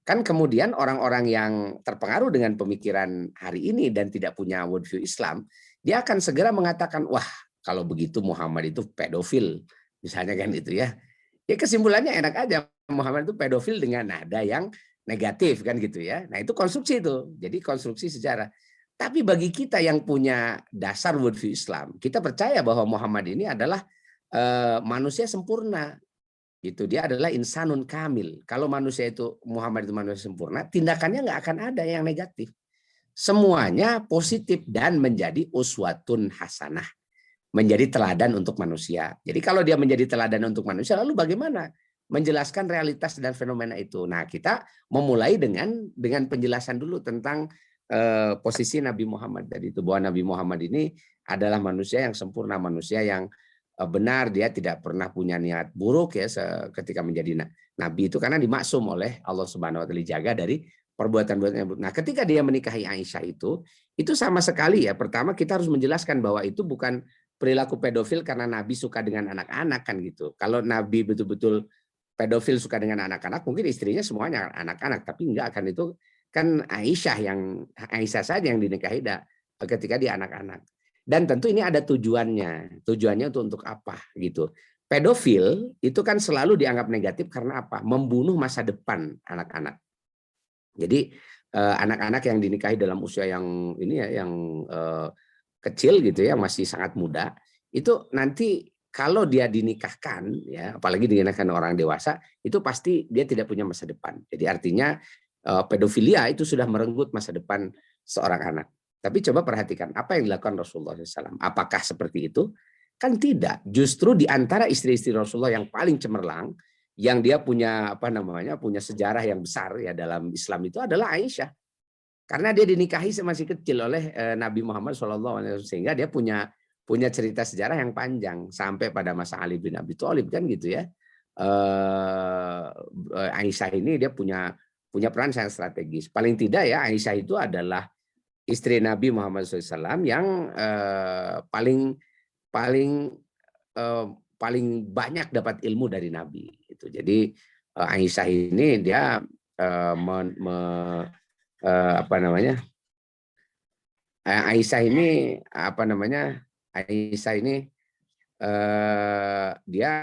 Kan kemudian orang-orang yang terpengaruh dengan pemikiran hari ini dan tidak punya worldview Islam, dia akan segera mengatakan, wah kalau begitu Muhammad itu pedofil, misalnya kan itu ya. Ya kesimpulannya enak aja, Muhammad itu pedofil dengan nada yang negatif kan gitu ya. Nah itu konstruksi itu, jadi konstruksi sejarah. Tapi bagi kita yang punya dasar worldview Islam, kita percaya bahwa Muhammad ini adalah manusia sempurna. Gitu, dia adalah insanun kamil. Kalau manusia itu, Muhammad itu manusia sempurna, tindakannya nggak akan ada yang negatif. Semuanya positif dan menjadi uswatun hasanah. Menjadi teladan untuk manusia. Jadi kalau dia menjadi teladan untuk manusia, lalu bagaimana menjelaskan realitas dan fenomena itu? Nah, kita memulai dengan penjelasan dulu tentang posisi Nabi Muhammad tadi itu, bahwa Nabi Muhammad ini adalah manusia yang sempurna, manusia yang benar, dia tidak pernah punya niat buruk ya ketika menjadi nabi itu, karena dimaksum oleh Allah Subhanahu wa taala, dijaga dari perbuatan-perbuatan yang buruk. Nah, ketika dia menikahi Aisyah itu sama sekali ya, pertama kita harus menjelaskan bahwa itu bukan perilaku pedofil karena Nabi suka dengan anak-anak kan gitu. Kalau Nabi betul-betul pedofil suka dengan anak-anak, mungkin istrinya semuanya anak-anak, tapi enggak kan, itu kan Aisyah saja yang dinikahi ketika dia anak-anak. Dan tentu ini ada tujuannya. Tujuannya untuk apa gitu. Pedofil itu kan selalu dianggap negatif karena apa? Membunuh masa depan anak-anak. Jadi anak-anak yang dinikahi dalam usia yang ini ya, yang kecil gitu ya, masih sangat muda, itu nanti kalau dia dinikahkan ya, apalagi dinikahkan orang dewasa, itu pasti dia tidak punya masa depan. Jadi artinya pedofilia itu sudah merenggut masa depan seorang anak. Tapi coba perhatikan apa yang dilakukan Rasulullah SAW. Apakah seperti itu? Kan tidak. Justru di antara istri-istri Rasulullah yang paling cemerlang, yang dia punya punya sejarah yang besar ya dalam Islam itu adalah Aisyah. Karena dia dinikahi masih kecil oleh Nabi Muhammad SAW, sehingga dia punya cerita sejarah yang panjang sampai pada masa Ali bin Abi Thalib kan gitu ya. Aisyah ini dia punya peran sangat strategis. Paling tidak ya, Aisyah itu adalah istri Nabi Muhammad SAW yang paling banyak dapat ilmu dari Nabi. Gitu. Jadi Aisyah ini dia Aisyah ini dia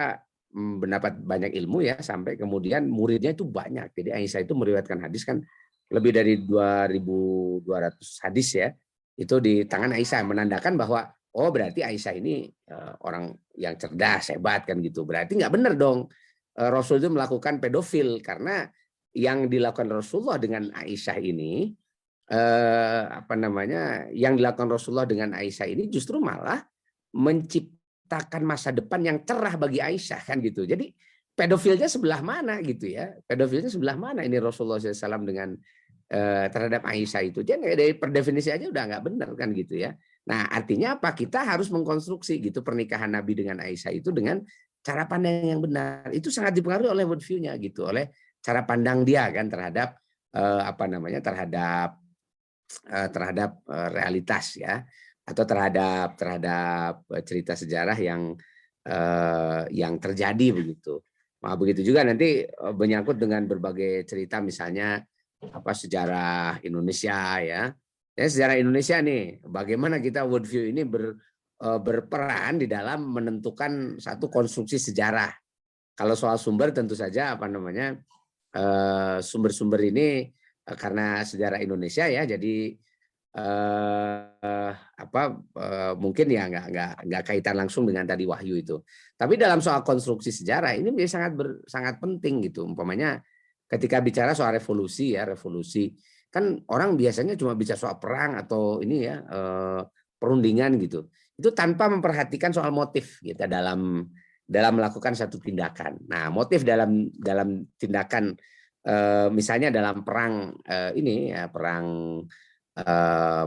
mendapat banyak ilmu ya, sampai kemudian muridnya itu banyak. Jadi Aisyah itu meriwayatkan hadis kan lebih dari 2.200 hadis ya, itu di tangan Aisyah, menandakan bahwa oh berarti Aisyah ini orang yang cerdas, hebat kan gitu. Berarti nggak benar dong Rasul itu melakukan pedofil, karena yang dilakukan Rasulullah dengan Aisyah ini yang dilakukan Rasulullah dengan Aisyah ini justru malah menciptakan masa depan yang cerah bagi Aisyah kan gitu. Jadi pedofilnya sebelah mana gitu ya? Pedofilnya sebelah mana ini Rasulullah SAW dengan terhadap Aisyah itu? Dia dari per definisi aja udah nggak benar kan gitu ya. Nah artinya apa? Kita harus mengkonstruksi gitu pernikahan Nabi dengan Aisyah itu dengan cara pandang yang benar. Itu sangat dipengaruhi oleh worldview-nya gitu, oleh cara pandang dia kan terhadap terhadap realitas ya, atau terhadap cerita sejarah yang terjadi begitu. Nah, begitu juga nanti menyangkut dengan berbagai cerita, misalnya sejarah Indonesia ya. Sejarah Indonesia nih, bagaimana kita worldview ini berperan di dalam menentukan satu konstruksi sejarah. Kalau soal sumber tentu saja sumber-sumber ini karena sejarah Indonesia ya, jadi mungkin ya nggak kaitan langsung dengan tadi wahyu itu. Tapi dalam soal konstruksi sejarah ini menjadi sangat penting gitu. Umpamanya ketika bicara soal revolusi kan orang biasanya cuma bicara soal perang atau ini ya perundingan gitu. Itu tanpa memperhatikan soal motif gitu dalam melakukan satu tindakan. Nah, motif dalam tindakan misalnya dalam perang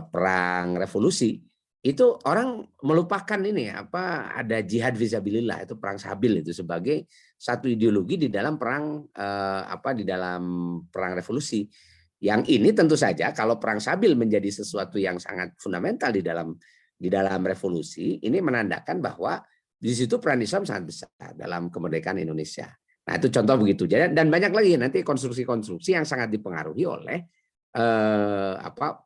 perang revolusi, itu orang melupakan ada jihad fisabilillah, itu perang sabil itu sebagai satu ideologi di dalam perang revolusi. Yang ini tentu saja kalau perang sabil menjadi sesuatu yang sangat fundamental di dalam revolusi, ini menandakan bahwa Di situ peran Islam sangat besar dalam kemerdekaan Indonesia. Nah, itu contoh begitu. Dan banyak lagi nanti konstruksi-konstruksi yang sangat dipengaruhi oleh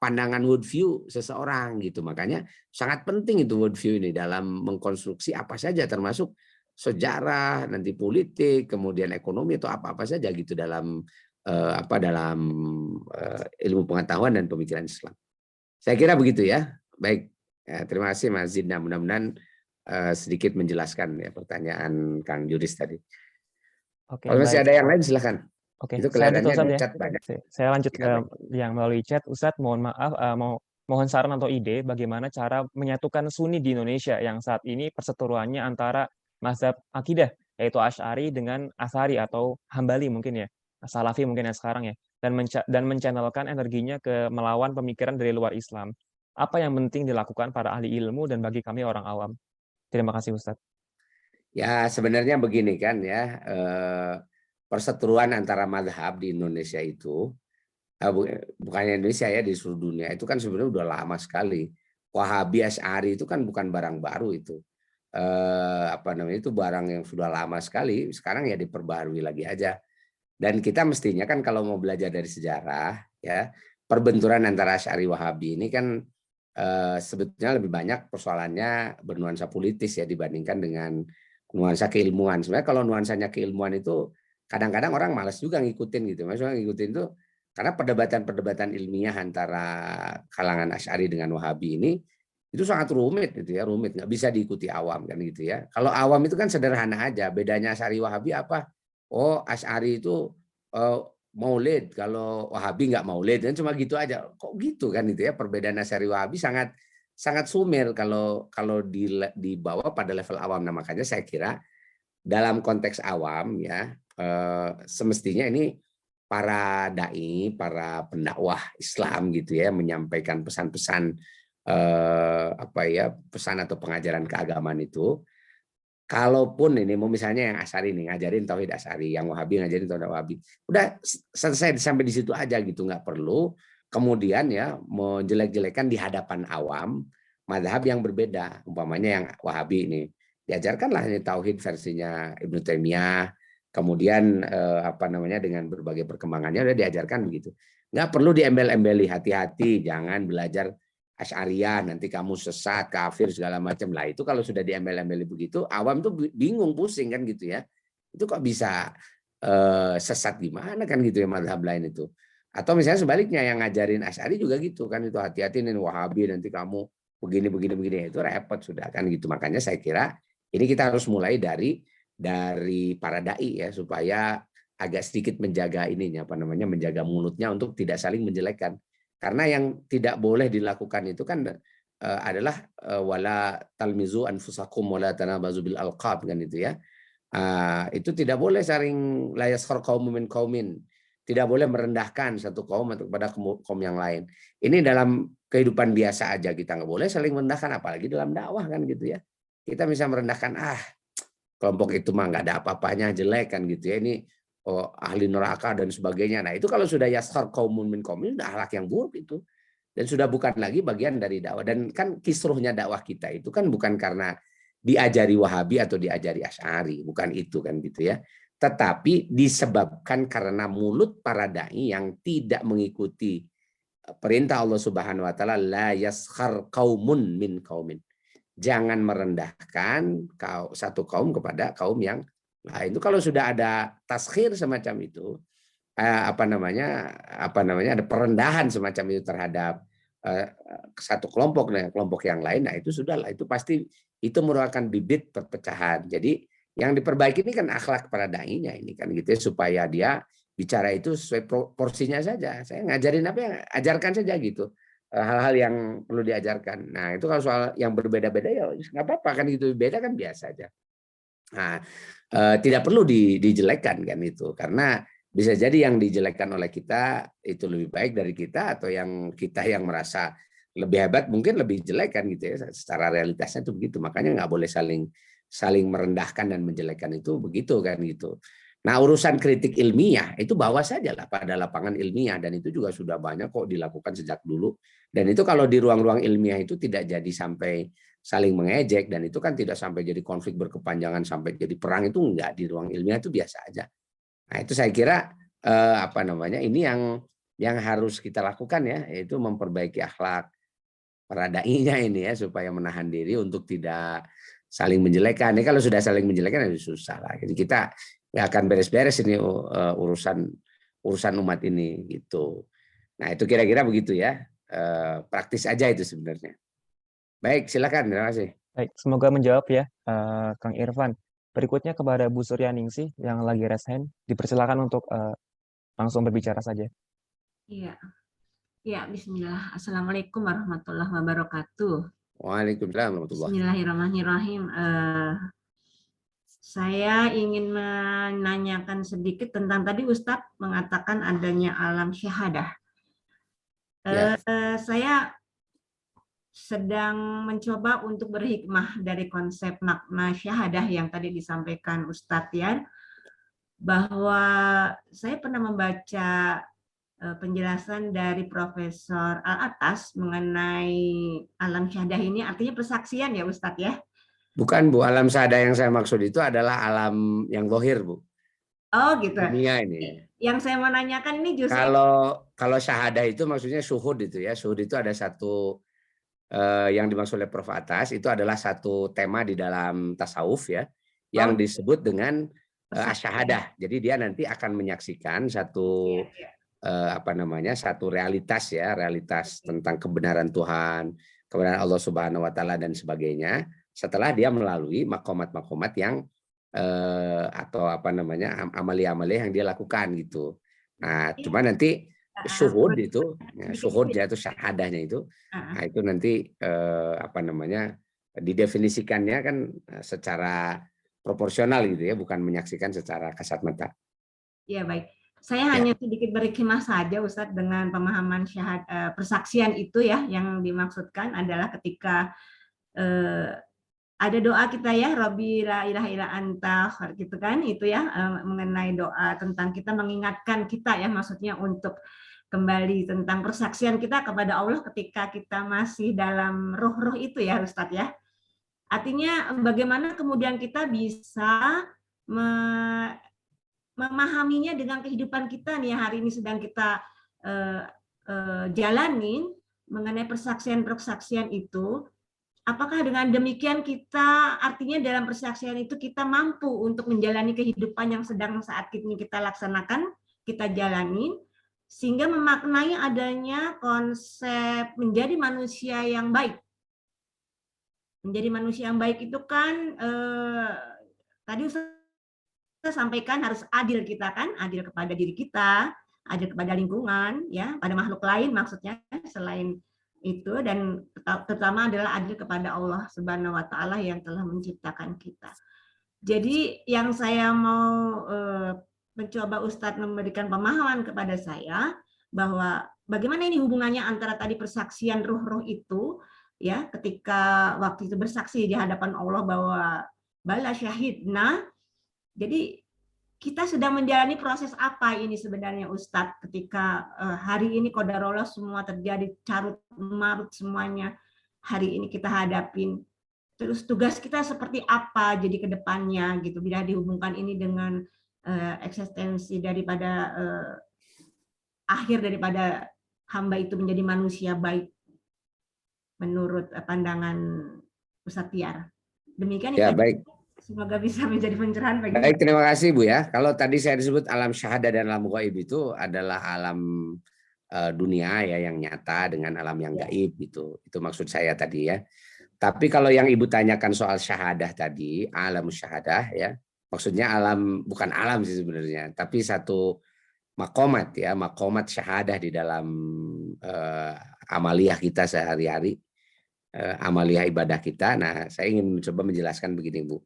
pandangan worldview seseorang gitu. Makanya sangat penting itu worldview ini dalam mengkonstruksi apa saja, termasuk sejarah, nanti politik, kemudian ekonomi atau apa-apa saja gitu dalam ilmu pengetahuan dan pemikiran Islam. Saya kira begitu ya. Baik, terima kasih Mas Zidna. Mudah-mudahan sedikit menjelaskan ya pertanyaan Kang Juris tadi. Oke, Kalau masih baik. ada yang lain silakan. Oke, Itu saya lanjut kelihatannya Ustadz di ya. chat banyak. Saya lanjut ke Silakan. yang melalui chat. Ustadz, mohon maaf, mohon saran atau ide bagaimana cara menyatukan Sunni di Indonesia yang saat ini perseteruannya antara mazhab akidah, yaitu Asy'ari dengan Atsari atau Hambali mungkin ya, Salafi mungkin ya sekarang ya, dan menchannelkan energinya ke melawan pemikiran dari luar Islam. Apa yang penting dilakukan para ahli ilmu dan bagi kami orang awam? Terima kasih Ustadz. Ya sebenarnya begini kan ya, perseteruan antara mazhab di Indonesia itu, bukannya Indonesia ya, di seluruh dunia itu kan sebenarnya udah lama sekali. Wahabi Asy'ari itu kan bukan barang baru itu. Itu barang yang sudah lama sekali, sekarang ya diperbarui lagi aja. Dan kita mestinya kan kalau mau belajar dari sejarah ya, perbenturan antara Asy'ari Wahabi ini kan sebetulnya lebih banyak persoalannya bernuansa politis ya dibandingkan dengan nuansa keilmuan. Sebenarnya kalau nuansanya keilmuan itu kadang-kadang orang malas juga ngikutin gitu. Maksudnya ngikutin itu karena perdebatan-perdebatan ilmiah antara kalangan Asy'ari dengan Wahabi ini itu sangat rumit gitu ya, rumit, nggak bisa diikuti awam kan gitu ya. Kalau awam itu kan sederhana aja, bedanya Asy'ari Wahabi apa? Oh, Asy'ari itu Maulid, kalau Wahabi nggak Maulid, kan cuma gitu aja. Kok gitu kan itu ya, perbedaan Asy'ari Wahabi sangat sumir kalau dibawa pada level awam. Nah, makanya saya kira dalam konteks awam ya, semestinya ini para dai, para pendakwah Islam gitu ya, menyampaikan pesan-pesan pesan atau pengajaran keagamaan itu. Kalaupun ini mau misalnya yang Asy'ari nih ngajarin tauhid Asy'ari, yang Wahabi ngajarin tauhid Wahabi, udah selesai sampai di situ aja gitu, nggak perlu kemudian ya menjelek-jelekan di hadapan awam mazhab yang berbeda. Umpamanya yang Wahabi ini diajarkanlah ini tauhid versinya Ibnu Taimiyah, kemudian dengan berbagai perkembangannya udah diajarkan begitu. Nggak perlu diembel-embeli, hati-hati, jangan belajar Asy'ariyah nanti kamu sesat, kafir segala macam. Lah itu kalau sudah diembel-embeli begitu, awam tuh bingung, pusing kan gitu ya. Itu kok bisa sesat gimana kan gitu ya mazhab lain itu. Atau misalnya sebaliknya yang ngajarin Asy'ari juga gitu kan, itu hati-hati nih Wahabi nanti kamu begini itu repot sudah kan gitu. Makanya saya kira ini kita harus mulai dari para dai ya, supaya agak sedikit menjaga menjaga mulutnya untuk tidak saling menjelekkan. Karena yang tidak boleh dilakukan itu kan adalah wala talmizu anfusakum wala tanabazu bil alqab kan itu ya. Itu tidak boleh saling la yaskhar qaumun min qaumin. Tidak boleh merendahkan satu kaum atau kepada kaum yang lain. Ini dalam kehidupan biasa aja kita nggak boleh saling merendahkan, apalagi dalam dakwah kan gitu ya. Kita bisa merendahkan kelompok itu mah nggak ada apa-apanya, jelek kan gitu ya. Ini ahli neraka dan sebagainya. Nah itu kalau sudah yaskhar qaumun min qaumin, sudah akhlak yang buruk itu. Dan sudah bukan lagi bagian dari dakwah. Dan kan kisruhnya dakwah kita itu kan bukan karena diajari Wahabi atau diajari Asy'ari. Bukan itu kan gitu ya. Tetapi disebabkan karena mulut para dai yang tidak mengikuti perintah Allah Subhanahu wa taala, la yaskhar qaumun min qaumin. Jangan merendahkan satu kaum kepada kaum yang lain. Itu kalau sudah ada taskhir semacam itu, ada perendahan semacam itu terhadap satu kelompok dengan kelompok yang lain, nah itu sudahlah, itu pasti itu merupakan bibit perpecahan. Jadi yang diperbaiki ini kan akhlak para dai-nya ini kan gitu ya, supaya dia bicara itu sesuai porsinya saja. Saya ngajarin apa yang ajarkan saja gitu. Hal-hal yang perlu diajarkan. Nah, itu kalau soal yang berbeda-beda ya nggak apa-apa kan gitu, beda kan biasa aja. Nah, tidak perlu dijelekkan kan itu, karena bisa jadi yang dijelekkan oleh kita itu lebih baik dari kita, atau yang kita yang merasa lebih hebat mungkin lebih jelek kan gitu ya. Secara realitasnya itu begitu. Makanya nggak boleh saling merendahkan dan menjelekkan, itu begitu kan gitu. Nah, urusan kritik ilmiah itu bawa saja lah pada lapangan ilmiah, dan itu juga sudah banyak kok dilakukan sejak dulu. Dan itu kalau di ruang-ruang ilmiah itu tidak jadi sampai saling mengejek, dan itu kan tidak sampai jadi konflik berkepanjangan sampai jadi perang, itu enggak, di ruang ilmiah itu biasa aja. Nah, itu saya kira ini yang harus kita lakukan ya, yaitu memperbaiki akhlak para dai-nya ini ya, supaya menahan diri untuk tidak saling menjelekan. Kalau sudah saling menjelekan itu susah lah. Jadi kita nggak akan beres-beres ini urusan umat ini gitu. Nah, itu kira-kira begitu ya. Praktis aja itu sebenarnya. Baik, silakan. Terima kasih. Baik, semoga menjawab ya, Kang Irfan. Berikutnya kepada Bu Suryaningsih yang lagi raise hand, dipersilakan untuk langsung berbicara saja. Iya, ya, Bismillah. Assalamualaikum warahmatullahi wabarakatuh. Waalaikumsalam warahmatullahi. Bismillahirrahmanirrahim. Saya ingin menanyakan sedikit tentang tadi Ustadz mengatakan adanya alam syahadah. Ya. Saya sedang mencoba untuk berhikmah dari konsep makna syahadah yang tadi disampaikan Ustadz ya, bahwa saya pernah membaca penjelasan dari Profesor Al-Atas mengenai alam syahadah ini, artinya persaksian ya Ustadz ya? Bukan Bu, alam syahadah yang saya maksud itu adalah alam yang zahir Bu. Oh gitu. Dunia ini. Yang saya mau nanyakan ini justru kalau syahadah itu maksudnya syuhud itu ya. Syuhud itu ada satu yang dimaksud oleh Prof. Atas, itu adalah satu tema di dalam tasawuf ya, yang disebut dengan asyahadah. Jadi dia nanti akan menyaksikan satu satu realitas ya, realitas tentang kebenaran Tuhan, kebenaran Allah Subhanahu wa taala dan sebagainya, setelah dia melalui makomat-makomat yang amalia-amalia yang dia lakukan gitu. Nah, cuma nanti syuhud itu, syuhudnya itu syahadahnya itu, nah itu nanti didefinisikannya kan secara proporsional gitu ya, bukan menyaksikan secara kasat mata. Ya baik. Saya hanya sedikit berhikmah saja Ustadz dengan pemahaman persaksian itu ya, yang dimaksudkan adalah ketika ada doa kita ya, Rabbi la ilaha illa anta gitu kan, itu ya, mengenai doa tentang kita mengingatkan kita ya, maksudnya untuk kembali tentang persaksian kita kepada Allah ketika kita masih dalam ruh-ruh itu ya Ustadz ya. Artinya bagaimana kemudian kita bisa memahaminya dengan kehidupan kita nih hari ini sedang kita jalanin mengenai persaksian-persaksian itu. Apakah dengan demikian kita artinya dalam persaksian itu kita mampu untuk menjalani kehidupan yang sedang saat ini kita laksanakan, kita jalani, sehingga memaknai adanya konsep menjadi manusia yang baik. Menjadi manusia yang baik itu kan tadi saya sampaikan harus adil kita kan, adil kepada diri kita, adil kepada lingkungan, ya, pada makhluk lain maksudnya selain itu, dan terutama adalah adil kepada Allah Subhanahu wa taala yang telah menciptakan kita. Jadi yang saya mau mencoba Ustadz memberikan pemahaman kepada saya bahwa bagaimana ini hubungannya antara tadi persaksian ruh-ruh itu ya, ketika waktu itu bersaksi di hadapan Allah bahwa bala syahidna. Jadi kita sedang menjalani proses apa ini sebenarnya Ustadz ketika hari ini qadarullah semua terjadi carut marut semuanya hari ini kita hadapin. Terus tugas kita seperti apa jadi ke depannya gitu, bila dihubungkan ini dengan eksistensi daripada akhir daripada hamba itu menjadi manusia baik menurut pandangan Ustadz Tiar. Demikian ya, itu. baik. Semoga bisa menjadi pencerahan bagi Baik, terima kasih Bu ya. Kalau tadi saya disebut alam syahadah dan alam gaib itu adalah alam dunia ya yang nyata dengan alam yang gaib gitu. Itu maksud saya tadi ya. Tapi kalau yang Ibu tanyakan soal syahadah tadi, alam syahadah ya, maksudnya alam, bukan alam sih sebenarnya, tapi satu makomat ya, makomat syahadah di dalam amaliyah kita sehari-hari, amaliyah ibadah kita. Nah, saya ingin mencoba menjelaskan begini Bu.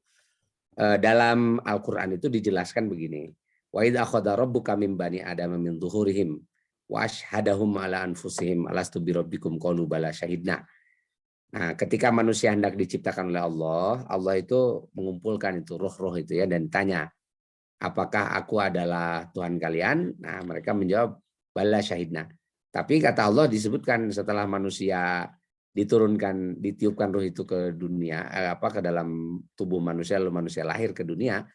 Dalam Al-Quran itu dijelaskan begini, wa idza akhadha rabbuka min bani adama min zuhurihim wa ashhadahum ala anfusihim alastu bi rabbikum qalu bala syahidna. Nah, ketika manusia hendak diciptakan oleh Allah, Allah itu mengumpulkan itu roh-roh itu ya, dan tanya, apakah aku adalah Tuhan kalian? Nah, mereka menjawab bala syahidna. Tapi kata Allah disebutkan setelah manusia ditiupkan ruh itu ke dunia, ke dalam tubuh manusia, lalu manusia lahir ke dunia,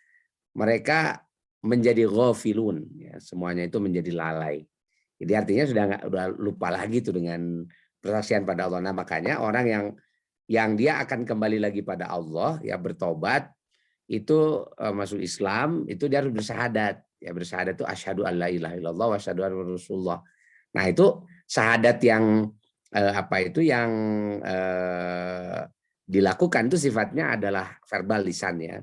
mereka menjadi ghafilun, ya, semuanya itu menjadi lalai. Jadi artinya udah lupa lagi tuh dengan persaksian pada Allah. Nah, makanya orang yang dia akan kembali lagi pada Allah, ya bertobat, itu masuk Islam, itu dia harus bersyahadat. Ya, bersyahadat itu asyhadu alla ilaha illallah wa asyhadu anna rasulullah. Nah, itu syahadat yang yang dilakukan itu sifatnya adalah verbal, lisan, ya.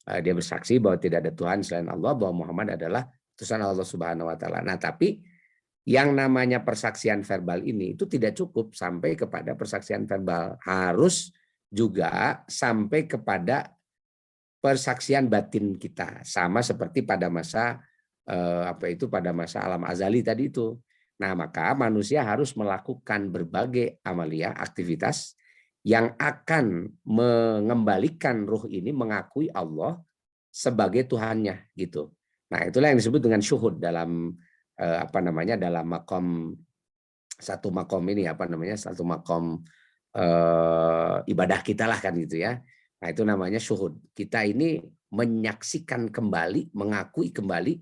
Dia bersaksi bahwa tidak ada Tuhan selain Allah, bahwa Muhammad adalah utusan Allah Subhanahu wa taala. Nah, tapi yang namanya persaksian verbal ini itu tidak cukup sampai kepada persaksian verbal, harus juga sampai kepada persaksian batin kita, sama seperti pada masa pada masa alam azali tadi itu. Nah, maka manusia harus melakukan berbagai amaliyah, aktivitas yang akan mengembalikan ruh ini mengakui Allah sebagai Tuhannya, gitu. Nah, itulah yang disebut dengan syuhud dalam dalam makom satu makom ibadah kita lah, kan, gitu ya. Nah, itu namanya syuhud. Kita ini menyaksikan kembali, mengakui kembali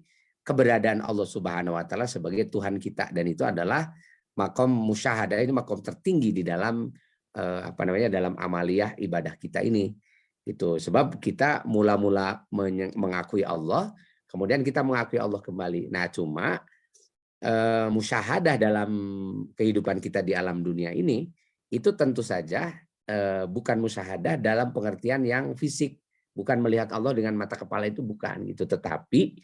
keberadaan Allah Subhanahu wa taala sebagai Tuhan kita, dan itu adalah makom musyahadah, ini makom tertinggi di dalam dalam amaliyah ibadah kita ini. Itu sebab kita mula-mula mengakui Allah, kemudian kita mengakui Allah kembali. Nah, cuma musyahadah dalam kehidupan kita di alam dunia ini itu tentu saja bukan musyahadah dalam pengertian yang fisik, bukan melihat Allah dengan mata kepala, itu bukan gitu, tetapi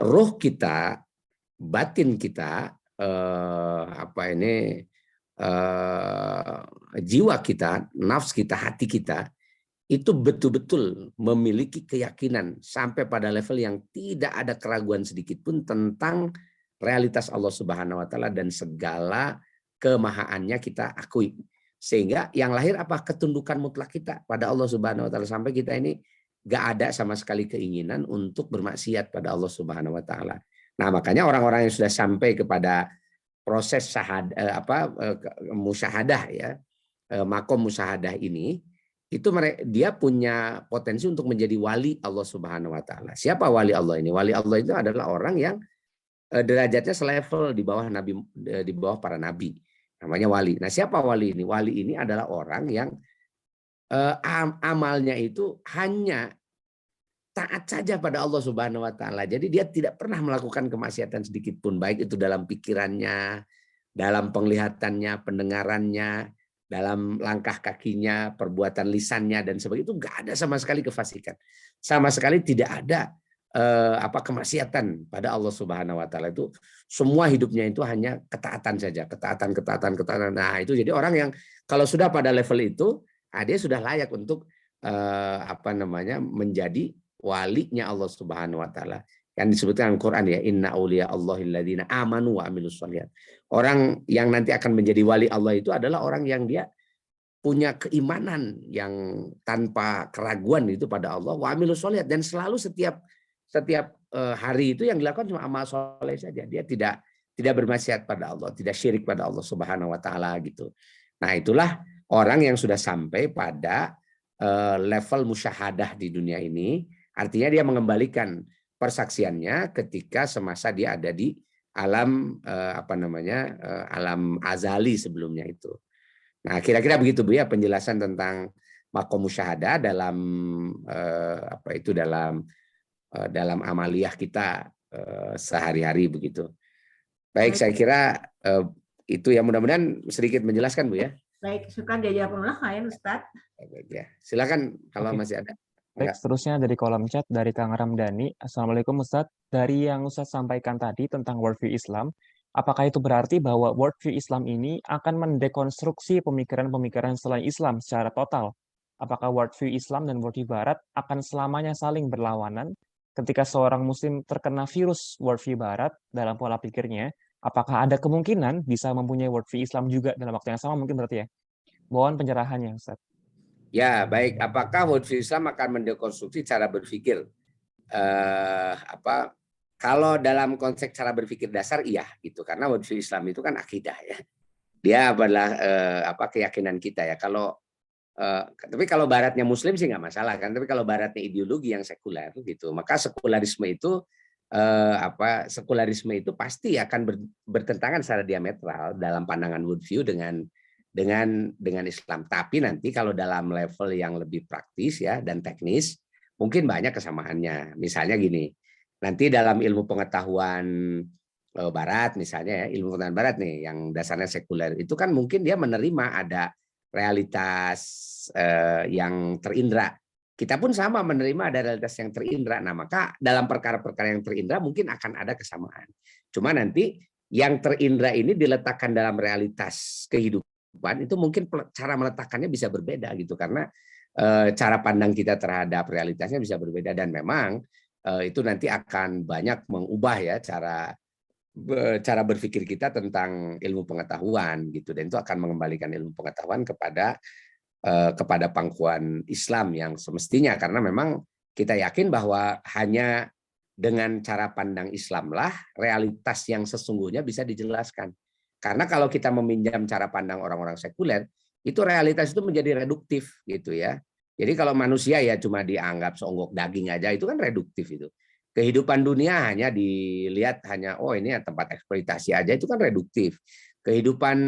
roh kita, batin kita, jiwa kita, nafs kita, hati kita itu betul-betul memiliki keyakinan sampai pada level yang tidak ada keraguan sedikit pun tentang realitas Allah Subhanahu wa taala dan segala kemahaannya kita akui. Sehingga yang lahir apa? Ketundukan mutlak kita pada Allah Subhanahu wa taala, sampai kita ini gak ada sama sekali keinginan untuk bermaksiat pada Allah Subhanahu wa taala. Nah, makanya orang-orang yang sudah sampai kepada proses musyahadah, ya, makom musyahadah ini, itu dia punya potensi untuk menjadi wali Allah Subhanahu wa taala. Siapa wali Allah ini? Wali Allah itu adalah orang yang derajatnya selevel di bawah para nabi. Namanya wali. Nah, siapa wali ini? Wali ini adalah orang yang amalnya itu hanya taat saja pada Allah Subhanahu wa taala. Jadi dia tidak pernah melakukan kemaksiatan sedikit pun, baik itu dalam pikirannya, dalam penglihatannya, pendengarannya, dalam langkah kakinya, perbuatan lisannya dan sebagainya, itu enggak ada sama sekali kefasikan. Sama sekali tidak ada kemaksiatan pada Allah Subhanahu wa taala. Itu semua hidupnya itu hanya ketaatan saja, ketaatan. Nah, itu jadi orang yang kalau sudah pada level itu, dia sudah layak untuk menjadi walinya Allah Subhanahu wa taala. Yang disebutkan Al-Qur'an, ya, inna auliya Allahil ladzina amanu wa amilus sholihat. Orang yang nanti akan menjadi wali Allah itu adalah orang yang dia punya keimanan yang tanpa keraguan itu pada Allah, wa amilus sholihat, dan selalu setiap hari itu yang dilakukan cuma amal soleh saja. Dia tidak bermaksiat pada Allah, tidak syirik pada Allah Subhanahu wa taala, gitu. Nah, itulah orang yang sudah sampai pada level musyahadah di dunia ini. Artinya dia mengembalikan persaksiannya ketika semasa dia ada di alam alam azali sebelumnya itu. Nah, kira-kira begitu, Bu, ya, penjelasan tentang makom musyahadah dalam amaliyah kita sehari-hari begitu. Baik, saya kira itu ya, mudah-mudahan sedikit menjelaskan, Bu, ya. Baik, suka diajak pengelakaian, Ustadz. Ya, silakan kalau masih ada. Baik, seterusnya dari kolom chat dari Kang Ramdhani. Assalamualaikum Ustadz. Dari yang Ustadz sampaikan tadi tentang worldview Islam, apakah itu berarti bahwa worldview Islam ini akan mendekonstruksi pemikiran-pemikiran selain Islam secara total? Apakah worldview Islam dan worldview Barat akan selamanya saling berlawanan? Ketika seorang Muslim terkena virus worldview Barat dalam pola pikirnya, apakah ada kemungkinan bisa mempunyai worldview Islam juga dalam waktu yang sama? Mungkin berarti, ya. Mohon pencerahannya, Ustadz. Ya, baik. Apakah worldview Islam akan mendekonstruksi cara berpikir? Kalau dalam konteks cara berpikir dasar, iya, gitu. Karena worldview Islam itu kan akidah, ya. Dia adalah keyakinan kita ya. Tapi kalau baratnya Muslim sih nggak masalah kan. Tapi kalau baratnya ideologi yang sekuler gitu, maka sekularisme itu pasti akan bertentangan secara diametral dalam pandangan worldview dengan Islam. Tapi nanti kalau dalam level yang lebih praktis ya dan teknis, mungkin banyak kesamaannya. Misalnya gini, nanti dalam ilmu pengetahuan Barat misalnya ya, ilmu pengetahuan Barat nih yang dasarnya sekuler itu kan mungkin dia menerima ada realitas yang terindra. Kita pun sama menerima ada realitas yang terindra. Nah, maka dalam perkara-perkara yang terindra mungkin akan ada kesamaan. Cuma nanti yang terindra ini diletakkan dalam realitas kehidupan itu mungkin cara meletakkannya bisa berbeda gitu karena cara pandang kita terhadap realitasnya bisa berbeda dan memang itu nanti akan banyak mengubah ya cara berpikir kita tentang ilmu pengetahuan gitu dan itu akan mengembalikan ilmu pengetahuan kepada pangkuan Islam yang semestinya karena memang kita yakin bahwa hanya dengan cara pandang Islamlah realitas yang sesungguhnya bisa dijelaskan. Karena kalau kita meminjam cara pandang orang-orang sekuler itu realitas itu menjadi reduktif gitu ya. Jadi kalau manusia ya cuma dianggap seonggok daging aja itu kan reduktif itu. Kehidupan dunia hanya dilihat ini tempat eksploitasi aja itu kan reduktif. Kehidupan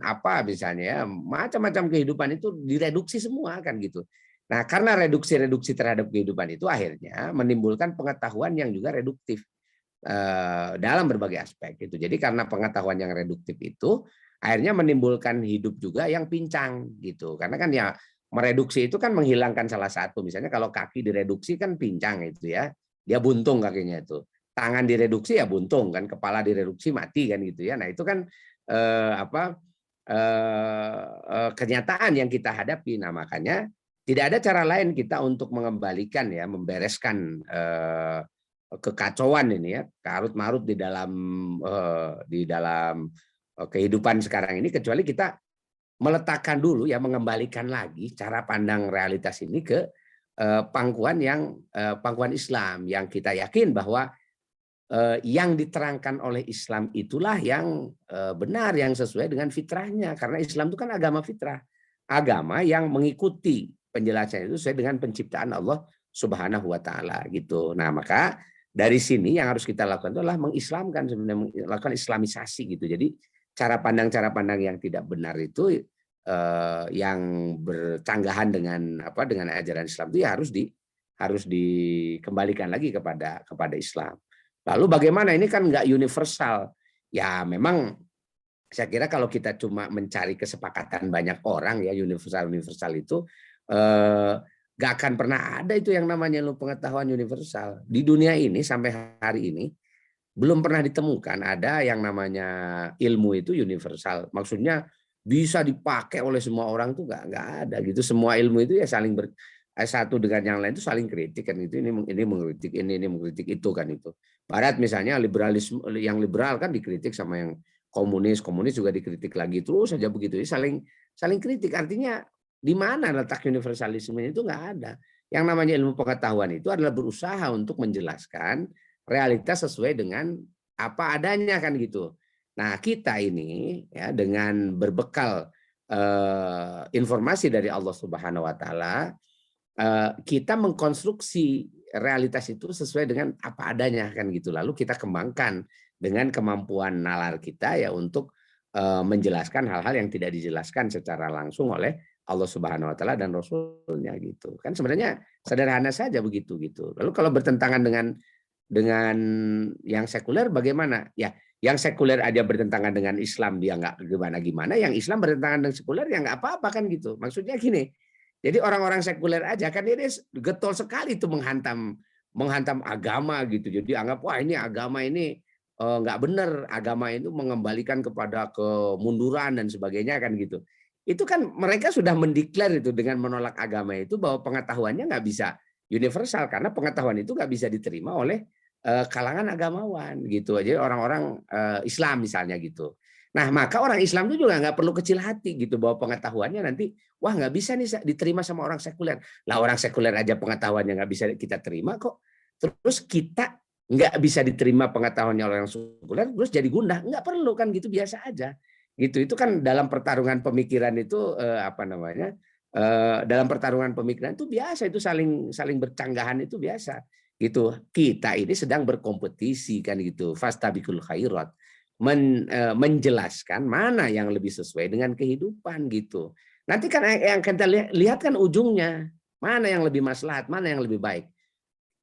apa misalnya ya, macam-macam kehidupan itu direduksi semua kan gitu. Nah, karena reduksi-reduksi terhadap kehidupan itu akhirnya menimbulkan pengetahuan yang juga reduktif dalam berbagai aspek gitu. Jadi karena pengetahuan yang reduktif itu akhirnya menimbulkan hidup juga yang pincang gitu. Karena kan ya mereduksi itu kan menghilangkan salah satu. Misalnya kalau kaki direduksi kan pincang itu ya. Dia buntung kakinya itu. Tangan direduksi ya buntung kan, kepala direduksi mati kan gitu ya. Nah, itu kan kenyataan yang kita hadapi. Nah, makanya tidak ada cara lain kita untuk mengembalikan ya, membereskan kekacauan ini ya, karut-marut di dalam kehidupan sekarang ini kecuali kita meletakkan dulu ya, mengembalikan lagi cara pandang realitas ini ke pangkuan Islam yang kita yakin bahwa yang diterangkan oleh Islam itulah yang benar, yang sesuai dengan fitrahnya karena Islam itu kan agama fitrah, agama yang mengikuti penjelasan itu sesuai dengan penciptaan Allah Subhanahu wa taala gitu. Nah, maka dari sini yang harus kita lakukan itu adalah mengislamkan, sebenarnya melakukan islamisasi gitu. Jadi cara pandang yang tidak benar itu yang bertanggahan dengan ajaran Islam itu ya harus dikembalikan lagi kepada Islam. Lalu bagaimana ini kan nggak universal. Ya memang saya kira kalau kita cuma mencari kesepakatan banyak orang ya universal itu nggak akan pernah ada itu yang namanya ilmu pengetahuan universal. Di dunia ini sampai hari ini belum pernah ditemukan ada yang namanya ilmu itu universal. Maksudnya bisa dipakai oleh semua orang tuh nggak ada gitu. Semua ilmu itu ya saling satu dengan yang lain itu saling kritik kan itu, ini mengkritik ini mengkritik itu kan itu. Barat misalnya liberalisme, yang liberal kan dikritik sama yang komunis juga dikritik lagi terus saja begitu. Saling kritik, artinya di mana letak universalisme itu nggak ada. Yang namanya ilmu pengetahuan itu adalah berusaha untuk menjelaskan realitas sesuai dengan apa adanya kan gitu. Nah, kita ini ya dengan berbekal informasi dari Allah Subhanahu wa taala kita mengkonstruksi realitas itu sesuai dengan apa adanya kan gitu. Lalu kita kembangkan dengan kemampuan nalar kita ya untuk menjelaskan hal-hal yang tidak dijelaskan secara langsung oleh Allah Subhanahu wa taala dan Rasulnya gitu. Kan sebenarnya sederhana saja begitu gitu. Lalu kalau bertentangan dengan yang sekuler bagaimana? Ya, yang sekuler aja bertentangan dengan Islam dia nggak gimana-gimana, yang Islam bertentangan dengan sekuler ya nggak apa-apa kan gitu. Maksudnya gini, jadi orang-orang sekuler aja kan ini getol sekali itu menghantam agama gitu. Jadi anggap wah ini agama ini nggak benar, agama itu mengembalikan kepada kemunduran dan sebagainya kan gitu. Itu kan mereka sudah mendeklar itu dengan menolak agama itu bahwa pengetahuannya nggak bisa universal karena pengetahuan itu nggak bisa diterima oleh kalangan agamawan gitu aja, orang-orang Islam misalnya gitu. Nah, maka orang Islam itu juga nggak perlu kecil hati gitu bahwa pengetahuannya nanti wah nggak bisa nih diterima sama orang sekuler. Lah orang sekuler aja pengetahuannya nggak bisa kita terima kok. Terus kita nggak bisa diterima pengetahuannya orang sekuler terus jadi gundah, nggak perlu kan gitu, biasa aja. Gitu. Itu kan dalam pertarungan pemikiran itu dalam pertarungan pemikiran itu biasa, itu saling bercanggahan itu biasa. Gitu. Kita ini sedang berkompetisi kan gitu. Fastabiqul khairat. Menjelaskan mana yang lebih sesuai dengan kehidupan gitu. Nanti kan yang kita lihat kan ujungnya, mana yang lebih maslahat, mana yang lebih baik.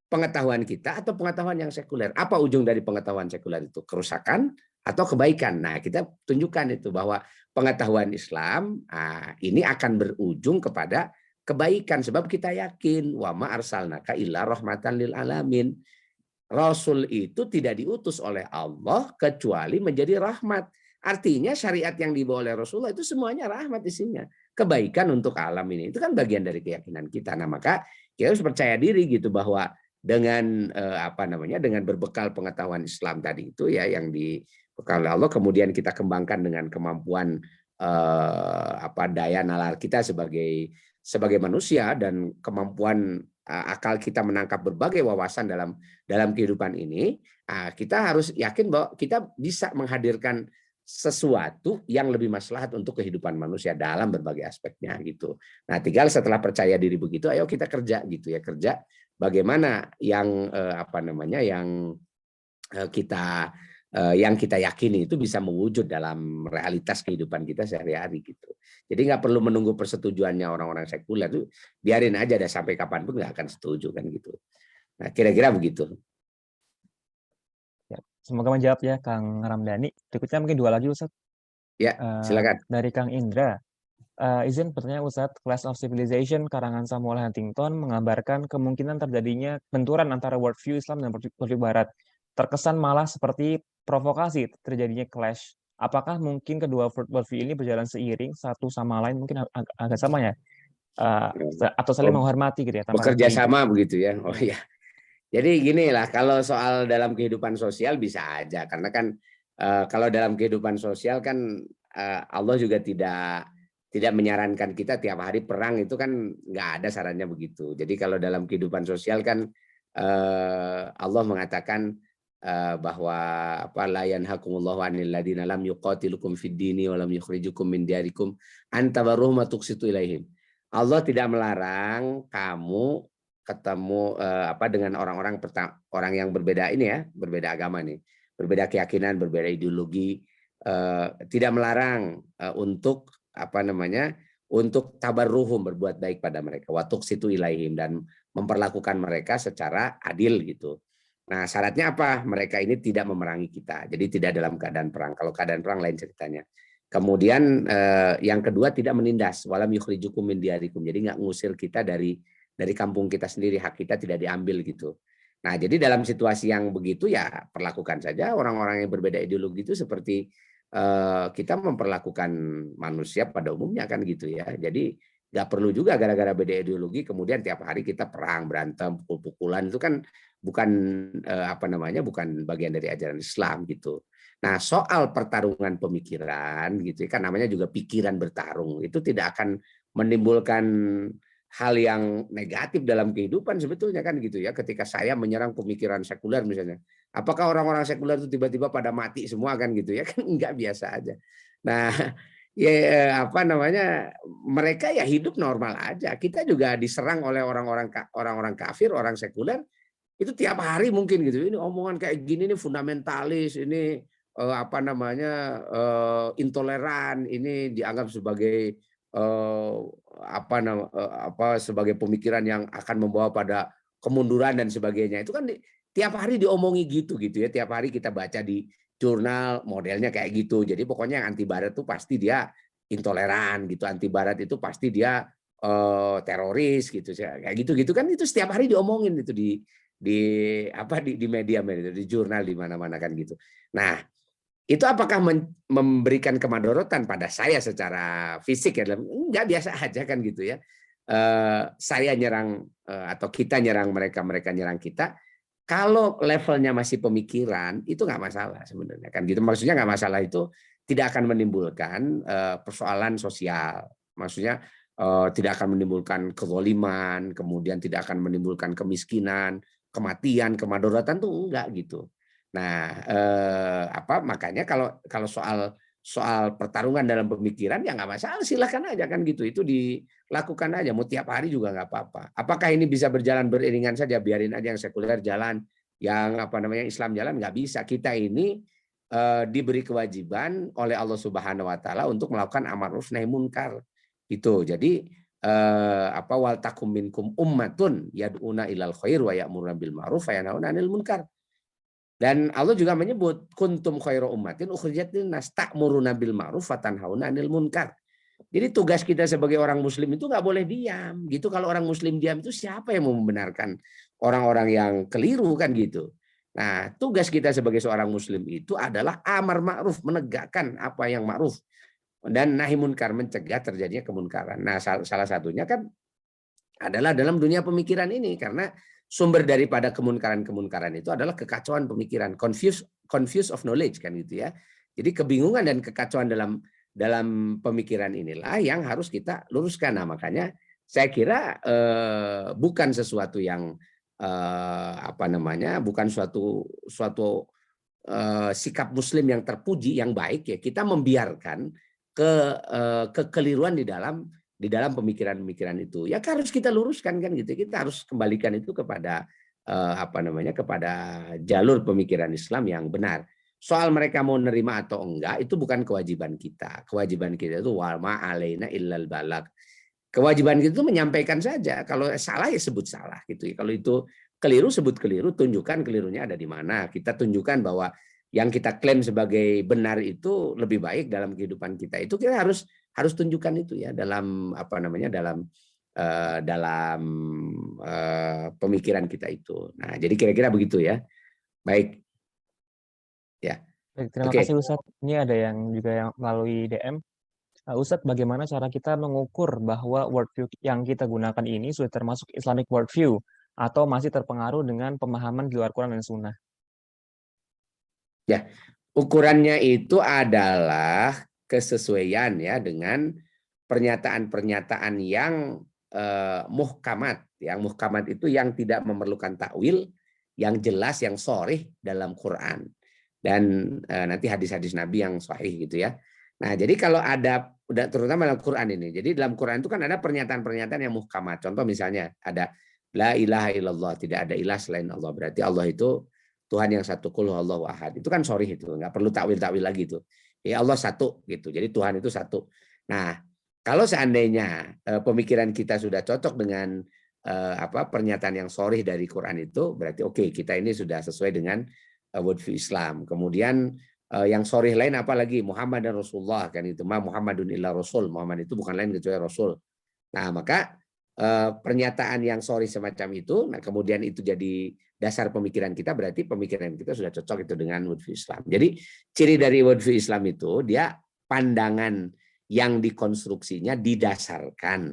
Pengetahuan kita atau pengetahuan yang sekuler. Apa ujung dari pengetahuan sekuler itu? Kerusakan atau kebaikan. Nah, kita tunjukkan itu bahwa pengetahuan Islam ini akan berujung kepada kebaikan, sebab kita yakin wa ma arsalnaka illa rahmatan lil alamin. Rasul itu tidak diutus oleh Allah kecuali menjadi rahmat. Artinya syariat yang dibawa oleh Rasulullah itu semuanya rahmat isinya. Kebaikan untuk alam ini. Itu kan bagian dari keyakinan kita. Nah, maka kita harus percaya diri gitu bahwa dengan dengan berbekal pengetahuan Islam tadi itu ya yang dibekal oleh Allah, kemudian kita kembangkan dengan kemampuan daya nalar kita sebagai manusia dan kemampuan akal kita menangkap berbagai wawasan dalam kehidupan ini, kita harus yakin bahwa kita bisa menghadirkan sesuatu yang lebih maslahat untuk kehidupan manusia dalam berbagai aspeknya gitu. Nah, tinggal setelah percaya diri begitu, ayo kita kerja gitu ya, kerja bagaimana yang yang kita yakini itu bisa mewujud dalam realitas kehidupan kita sehari-hari gitu. Jadi nggak perlu menunggu persetujuannya orang-orang sekuler, itu biarin aja deh sampai kapanpun nggak akan setuju kan gitu. Nah, kira-kira begitu. Ya, semoga menjawab ya Kang Ramdhani. Berikutnya mungkin 2 lagi Ustadz. Ya, silakan. Dari Kang Indra. Izin bertanya Ustadz, Clash of Civilization karangan Samuel Huntington menggambarkan kemungkinan terjadinya benturan antara worldview Islam dan worldview Barat. Terkesan malah seperti provokasi terjadinya clash. Apakah mungkin kedua worldview ini berjalan seiring satu sama lain, mungkin agak sama ya, atau saling menghormati gitu ya? Bekerja sama begitu ya? Oh ya. Jadi gini lah, kalau soal dalam kehidupan sosial bisa aja, karena kan kalau dalam kehidupan sosial kan Allah juga tidak menyarankan kita tiap hari perang, itu kan nggak ada sarannya begitu. Jadi kalau dalam kehidupan sosial kan Allah mengatakan bahwa la yanhakumullahu 'anil ladzina lam yuqatilukum fid dini wa lam yukhrijukum min diyarikum an tabarruhum wa tuqsitu ilaihim. Allah tidak melarang kamu ketemu dengan orang yang berbeda ini ya, berbeda agama nih, berbeda keyakinan, berbeda ideologi, tidak melarang untuk untuk tabarruhum, berbuat baik pada mereka, wa tuqsitu ilaihim, dan memperlakukan mereka secara adil gitu. Nah, syaratnya apa? Mereka ini tidak memerangi kita. Jadi tidak dalam keadaan perang. Kalau keadaan perang lain ceritanya. Kemudian yang kedua, tidak menindas, walam yukhrijukum min diyarikum. Jadi nggak ngusir kita dari kampung kita sendiri, hak kita tidak diambil gitu. Nah, jadi dalam situasi yang begitu ya perlakukan saja orang-orang yang berbeda ideologi itu seperti kita memperlakukan manusia pada umumnya kan gitu ya. Jadi nggak perlu juga gara-gara beda ideologi kemudian tiap hari kita perang, berantem, pukul-pukulan, itu kan bukan bukan bagian dari ajaran Islam gitu. Nah, soal pertarungan pemikiran gitu kan namanya juga pikiran bertarung, itu tidak akan menimbulkan hal yang negatif dalam kehidupan sebetulnya kan gitu ya. Ketika saya menyerang pemikiran sekuler misalnya, apakah orang-orang sekuler itu tiba-tiba pada mati semua kan gitu ya? Kan enggak, biasa aja. Nah, ya mereka ya hidup normal aja. Kita juga diserang oleh orang-orang kafir, orang sekuler itu tiap hari mungkin gitu. Ini omongan kayak gini nih fundamentalis, ini intoleran, ini dianggap sebagai sebagai pemikiran yang akan membawa pada kemunduran dan sebagainya. Itu kan tiap hari diomongi gitu ya. Tiap hari kita baca di jurnal modelnya kayak gitu. Jadi pokoknya yang anti barat itu pasti dia intoleran gitu, anti barat itu pasti dia teroris gitu. Kayak gitu kan itu setiap hari diomongin itu di media, di jurnal, di mana-mana kan gitu. Nah, itu apakah memberikan kemadorotan pada saya secara fisik ya? Enggak, biasa aja kan gitu ya. Saya nyerang atau kita nyerang mereka nyerang kita. Kalau levelnya masih pemikiran itu nggak masalah sebenarnya kan gitu. Maksudnya nggak masalah, itu tidak akan menimbulkan persoalan sosial. Maksudnya tidak akan menimbulkan kezaliman, kemudian tidak akan menimbulkan kemiskinan, kematian, kemadorotan tuh enggak gitu. Nah, makanya kalau soal soal pertarungan dalam pemikiran ya nggak masalah, silahkan aja kan gitu. Itu dilakukan aja, mau tiap hari juga nggak apa-apa. Apakah ini bisa berjalan beriringan saja? Biarin aja yang sekuler jalan, yang Islam jalan, nggak bisa. Kita ini diberi kewajiban oleh Allah Subhanahu Wa Taala untuk melakukan amar ma'ruf nahi munkar. Itu jadi wal takum minkum ummatun yad'una ilal khair wa ya'muruna bil ma'ruf wa yanhauna 'anil munkar. Dan Allah juga menyebut kuntum khairu ummatin ukhrijat linnas ta'muruna bil ma'ruf wa tanhauna 'anil munkar. Jadi tugas kita sebagai orang muslim itu nggak boleh diam gitu. Kalau orang muslim diam itu siapa yang mau membenarkan orang-orang yang keliru kan gitu. Nah, tugas kita sebagai seorang muslim itu adalah amar ma'ruf, menegakkan apa yang ma'ruf, dan nahi munkar, mencegah terjadinya kemunkaran. Nah, salah satunya kan adalah dalam dunia pemikiran ini, karena sumber daripada kemunkaran-kemunkaran itu adalah kekacauan pemikiran, confuse of knowledge kan gitu ya. Jadi kebingungan dan kekacauan dalam pemikiran inilah yang harus kita luruskan. Nah, makanya saya kira bukan sesuatu yang bukan suatu sikap muslim yang terpuji, yang baik ya, kita membiarkan kekeliruan di dalam pemikiran-pemikiran itu. Ya harus kita luruskan kan gitu. Kita harus kembalikan itu kepada kepada jalur pemikiran Islam yang benar. Soal mereka mau nerima atau enggak itu bukan kewajiban kita. Kewajiban kita itu wa ma alaina illal balag. Kewajiban kita itu menyampaikan saja. Kalau salah ya sebut salah gitu. Kalau itu keliru sebut keliru, tunjukkan kelirunya ada di mana. Kita tunjukkan bahwa yang kita klaim sebagai benar itu lebih baik dalam kehidupan kita. Itu kita harus tunjukkan itu ya dalam dalam pemikiran kita itu. Nah, jadi kira-kira begitu ya. Baik. Ya. Baik, terima kasih Ustadz. Ini ada yang juga yang melalui DM. Ustadz, bagaimana cara kita mengukur bahwa worldview yang kita gunakan ini sudah termasuk Islamic worldview atau masih terpengaruh dengan pemahaman di luar Quran dan Sunnah? Ya, ukurannya itu adalah kesesuaian ya dengan pernyataan-pernyataan yang muhkamat. Yang muhkamat itu yang tidak memerlukan takwil, yang jelas, yang sharih dalam Quran. Dan nanti hadis-hadis Nabi yang sahih gitu ya. Nah, jadi kalau ada, terutama dalam Quran ini, jadi dalam Quran itu kan ada pernyataan-pernyataan yang muhkamat. Contoh misalnya ada la ilaha illallah, tidak ada ilah selain Allah. Berarti Allah itu Tuhan yang satu, qul huwallahu ahad. Itu kan sharih itu, nggak perlu takwil-takwil lagi itu. Ya Allah satu gitu. Jadi Tuhan itu satu. Nah, kalau seandainya pemikiran kita sudah cocok dengan pernyataan yang sharih dari Quran itu, berarti oke, kita ini sudah sesuai dengan worldview Islam. Kemudian yang sharih lain apalagi Muhammad dan Rasulullah kan itu, ma Muhammadun illa Rasul. Muhammad itu bukan lain kecuali Rasul. Nah, maka pernyataan yang sharih semacam itu, nah kemudian itu jadi dasar pemikiran kita, berarti pemikiran kita sudah cocok itu dengan worldview Islam. Jadi ciri dari worldview Islam itu dia pandangan yang dikonstruksinya didasarkan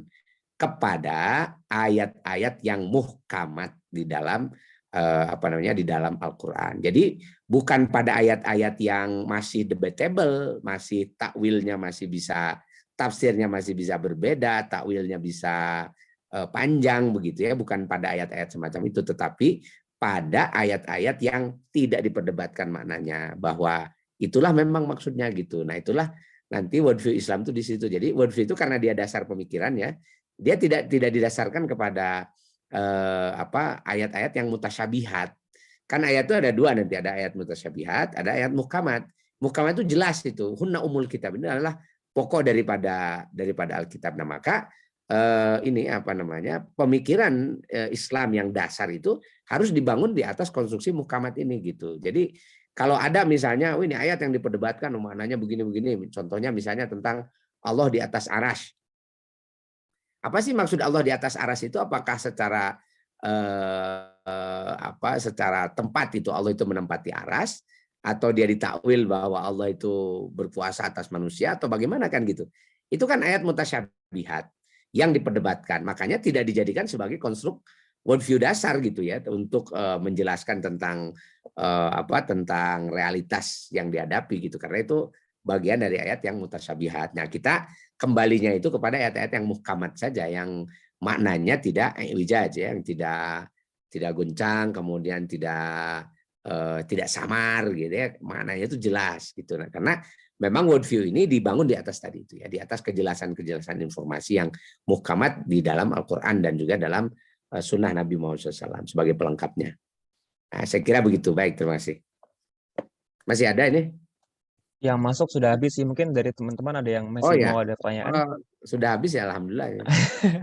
kepada ayat-ayat yang muhkamat di dalam di dalam Al-Qur'an. Jadi bukan pada ayat-ayat yang masih debatable, masih takwilnya masih bisa, tafsirnya masih bisa berbeda, takwilnya bisa panjang begitu ya, bukan pada ayat-ayat semacam itu, tetapi pada ayat-ayat yang tidak diperdebatkan maknanya, bahwa itulah memang maksudnya gitu. Nah, itulah nanti worldview Islam itu di situ. Jadi worldview itu karena dia dasar pemikirannya, dia tidak didasarkan kepada ayat-ayat yang mutasyabihat. Kan ayat itu ada dua nanti, ada ayat mutasyabihat, ada ayat muhkamat. Muhkamat itu jelas itu, hunna umul kitab, ini adalah pokok daripada Alkitab. Nah, maka pemikiran Islam yang dasar itu harus dibangun di atas konstruksi muhkamat ini gitu. Jadi kalau ada misalnya ini ayat yang diperdebatkan maknanya begini-begini, contohnya misalnya tentang Allah di atas arsy. Apa sih maksud Allah di atas arsy itu? Apakah secara secara tempat itu Allah itu menempati arsy, atau dia ditakwil bahwa Allah itu berkuasa atas manusia, atau bagaimana kan gitu? Itu kan ayat mutasyabihat yang diperdebatkan, makanya tidak dijadikan sebagai konstruk worldview dasar gitu ya, untuk menjelaskan tentang tentang realitas yang dihadapi gitu, karena itu bagian dari ayat yang mutasyabihat. Nah, kita kembalinya itu kepada ayat-ayat yang muhkamat saja, yang maknanya tidak wijaj ya, yang tidak goncang, kemudian tidak samar gitu ya, maknanya itu jelas gitu. Nah, karena memang worldview ini dibangun di atas tadi itu ya, di atas kejelasan-kejelasan informasi yang muhkamat di dalam Al-Quran dan juga dalam sunnah Nabi Muhammad SAW sebagai pelengkapnya. Nah, saya kira begitu. Baik, terima kasih. Masih ada ini? Yang masuk sudah habis sih. Mungkin dari teman-teman ada yang Oh masih ya, mau ada pertanyaan? sudah habis ya, alhamdulillah. Ya.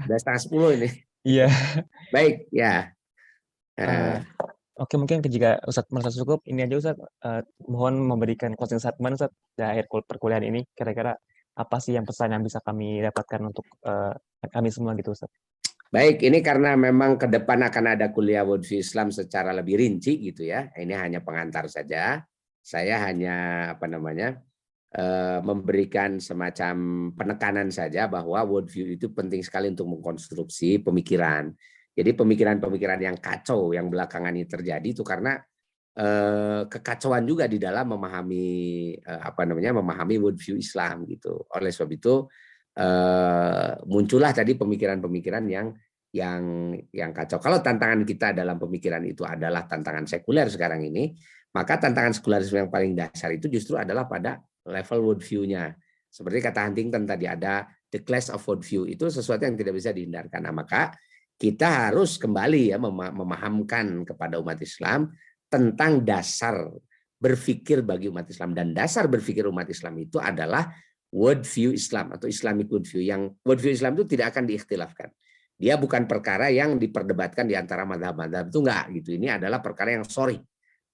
Sudah 9:30 ini. Iya. Baik, ya. Oke, mungkin jika Ustadz merasa cukup, ini aja Ustadz, mohon memberikan closing statement Ustadz di akhir perkuliahan ini. Kira-kira apa sih yang pesan yang bisa kami dapatkan untuk kami semua gitu Ustadz? Baik, ini karena memang ke depan akan ada kuliah worldview Islam secara lebih rinci gitu ya. Ini hanya pengantar saja. Saya hanya memberikan semacam penekanan saja bahwa worldview itu penting sekali untuk mengkonstruksi pemikiran. Jadi pemikiran-pemikiran yang kacau yang belakangan ini terjadi itu karena kekacauan juga di dalam memahami worldview Islam gitu. Oleh sebab itu muncullah tadi pemikiran-pemikiran yang kacau. Kalau tantangan kita dalam pemikiran itu adalah tantangan sekuler sekarang ini, maka tantangan sekularisme yang paling dasar itu justru adalah pada level worldview-nya. Seperti kata Huntington tadi, ada the clash of worldview, itu sesuatu yang tidak bisa dihindarkan. Nah, maka kita harus kembali ya memahamkan kepada umat Islam tentang dasar berpikir bagi umat Islam. Dan dasar berpikir umat Islam itu adalah worldview Islam atau Islamic worldview. Yang worldview Islam itu tidak akan diikhtilafkan. Dia bukan perkara yang diperdebatkan di antara mazhab-mazhab, itu enggak gitu. Ini adalah perkara yang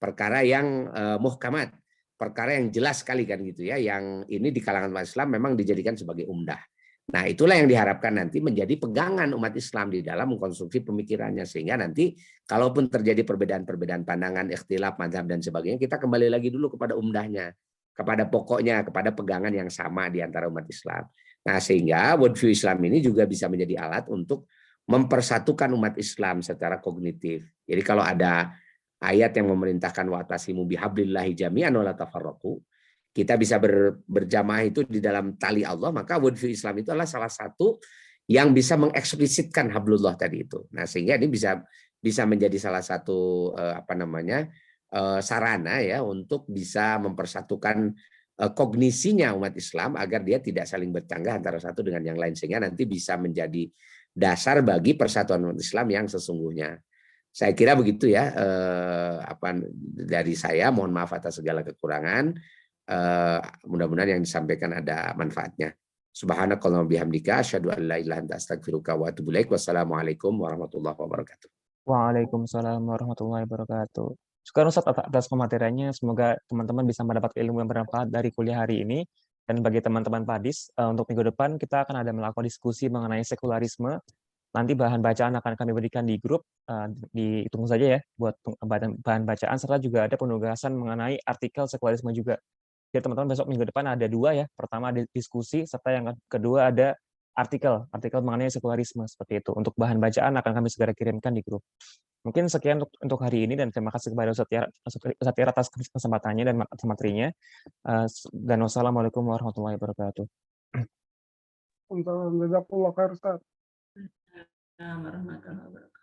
perkara yang muhkamat, perkara yang jelas sekali kan gitu ya. Yang ini di kalangan umat Islam memang dijadikan sebagai umdah. Nah, itulah yang diharapkan nanti menjadi pegangan umat Islam di dalam mengkonstruksi pemikirannya, sehingga nanti kalaupun terjadi perbedaan-perbedaan pandangan, ikhtilaf, mazhab dan sebagainya, kita kembali lagi dulu kepada umdahnya, kepada pokoknya, kepada pegangan yang sama di antara umat Islam. Nah, sehingga worldview Islam ini juga bisa menjadi alat untuk mempersatukan umat Islam secara kognitif. Jadi kalau ada ayat yang memerintahkan wa'tasimu bihablillahi jami'an wa la tafarraqu, kita bisa berjamaah itu di dalam tali Allah, maka worldview Islam itu adalah salah satu yang bisa mengeksplisitkan hablullah tadi itu. Nah, sehingga ini bisa menjadi salah satu sarana ya untuk bisa mempersatukan kognisinya umat Islam agar dia tidak saling bercanggah antara satu dengan yang lain, sehingga nanti bisa menjadi dasar bagi persatuan umat Islam yang sesungguhnya. Saya kira begitu ya dari saya. Mohon maaf atas segala kekurangan. Mudah-mudahan yang disampaikan ada manfaatnya. Subhanakallahumma bihamdika asyhadu an la ilaha illa anta astaghfiruka wa atubu ilaik. Wassalamualaikum warahmatullahi wabarakatuh. Waalaikumsalam warahmatullahi wabarakatuh. Syukur Ustadz atas pemateriannya. Semoga teman-teman bisa mendapat ilmu yang bermanfaat dari kuliah hari ini. Dan bagi teman-teman Padis, untuk minggu depan kita akan ada melakukan diskusi mengenai sekularisme. Nanti bahan bacaan akan kami berikan di grup, dihitung saja ya buat bahan bacaan, serta juga ada penugasan mengenai artikel sekularisme juga. Jadi teman-teman besok minggu depan ada 2 ya. Pertama ada diskusi, serta yang kedua ada artikel mengenai sekularisme seperti itu. Untuk bahan bacaan akan kami segera kirimkan di grup. Mungkin sekian untuk hari ini, dan terima kasih kepada Ustadz Tiar atas kesempatannya dan materinya. Dan wassalamualaikum warahmatullahi wabarakatuh. Jazakallah khair Ustaz. Warahmatullahi wabarakatuh.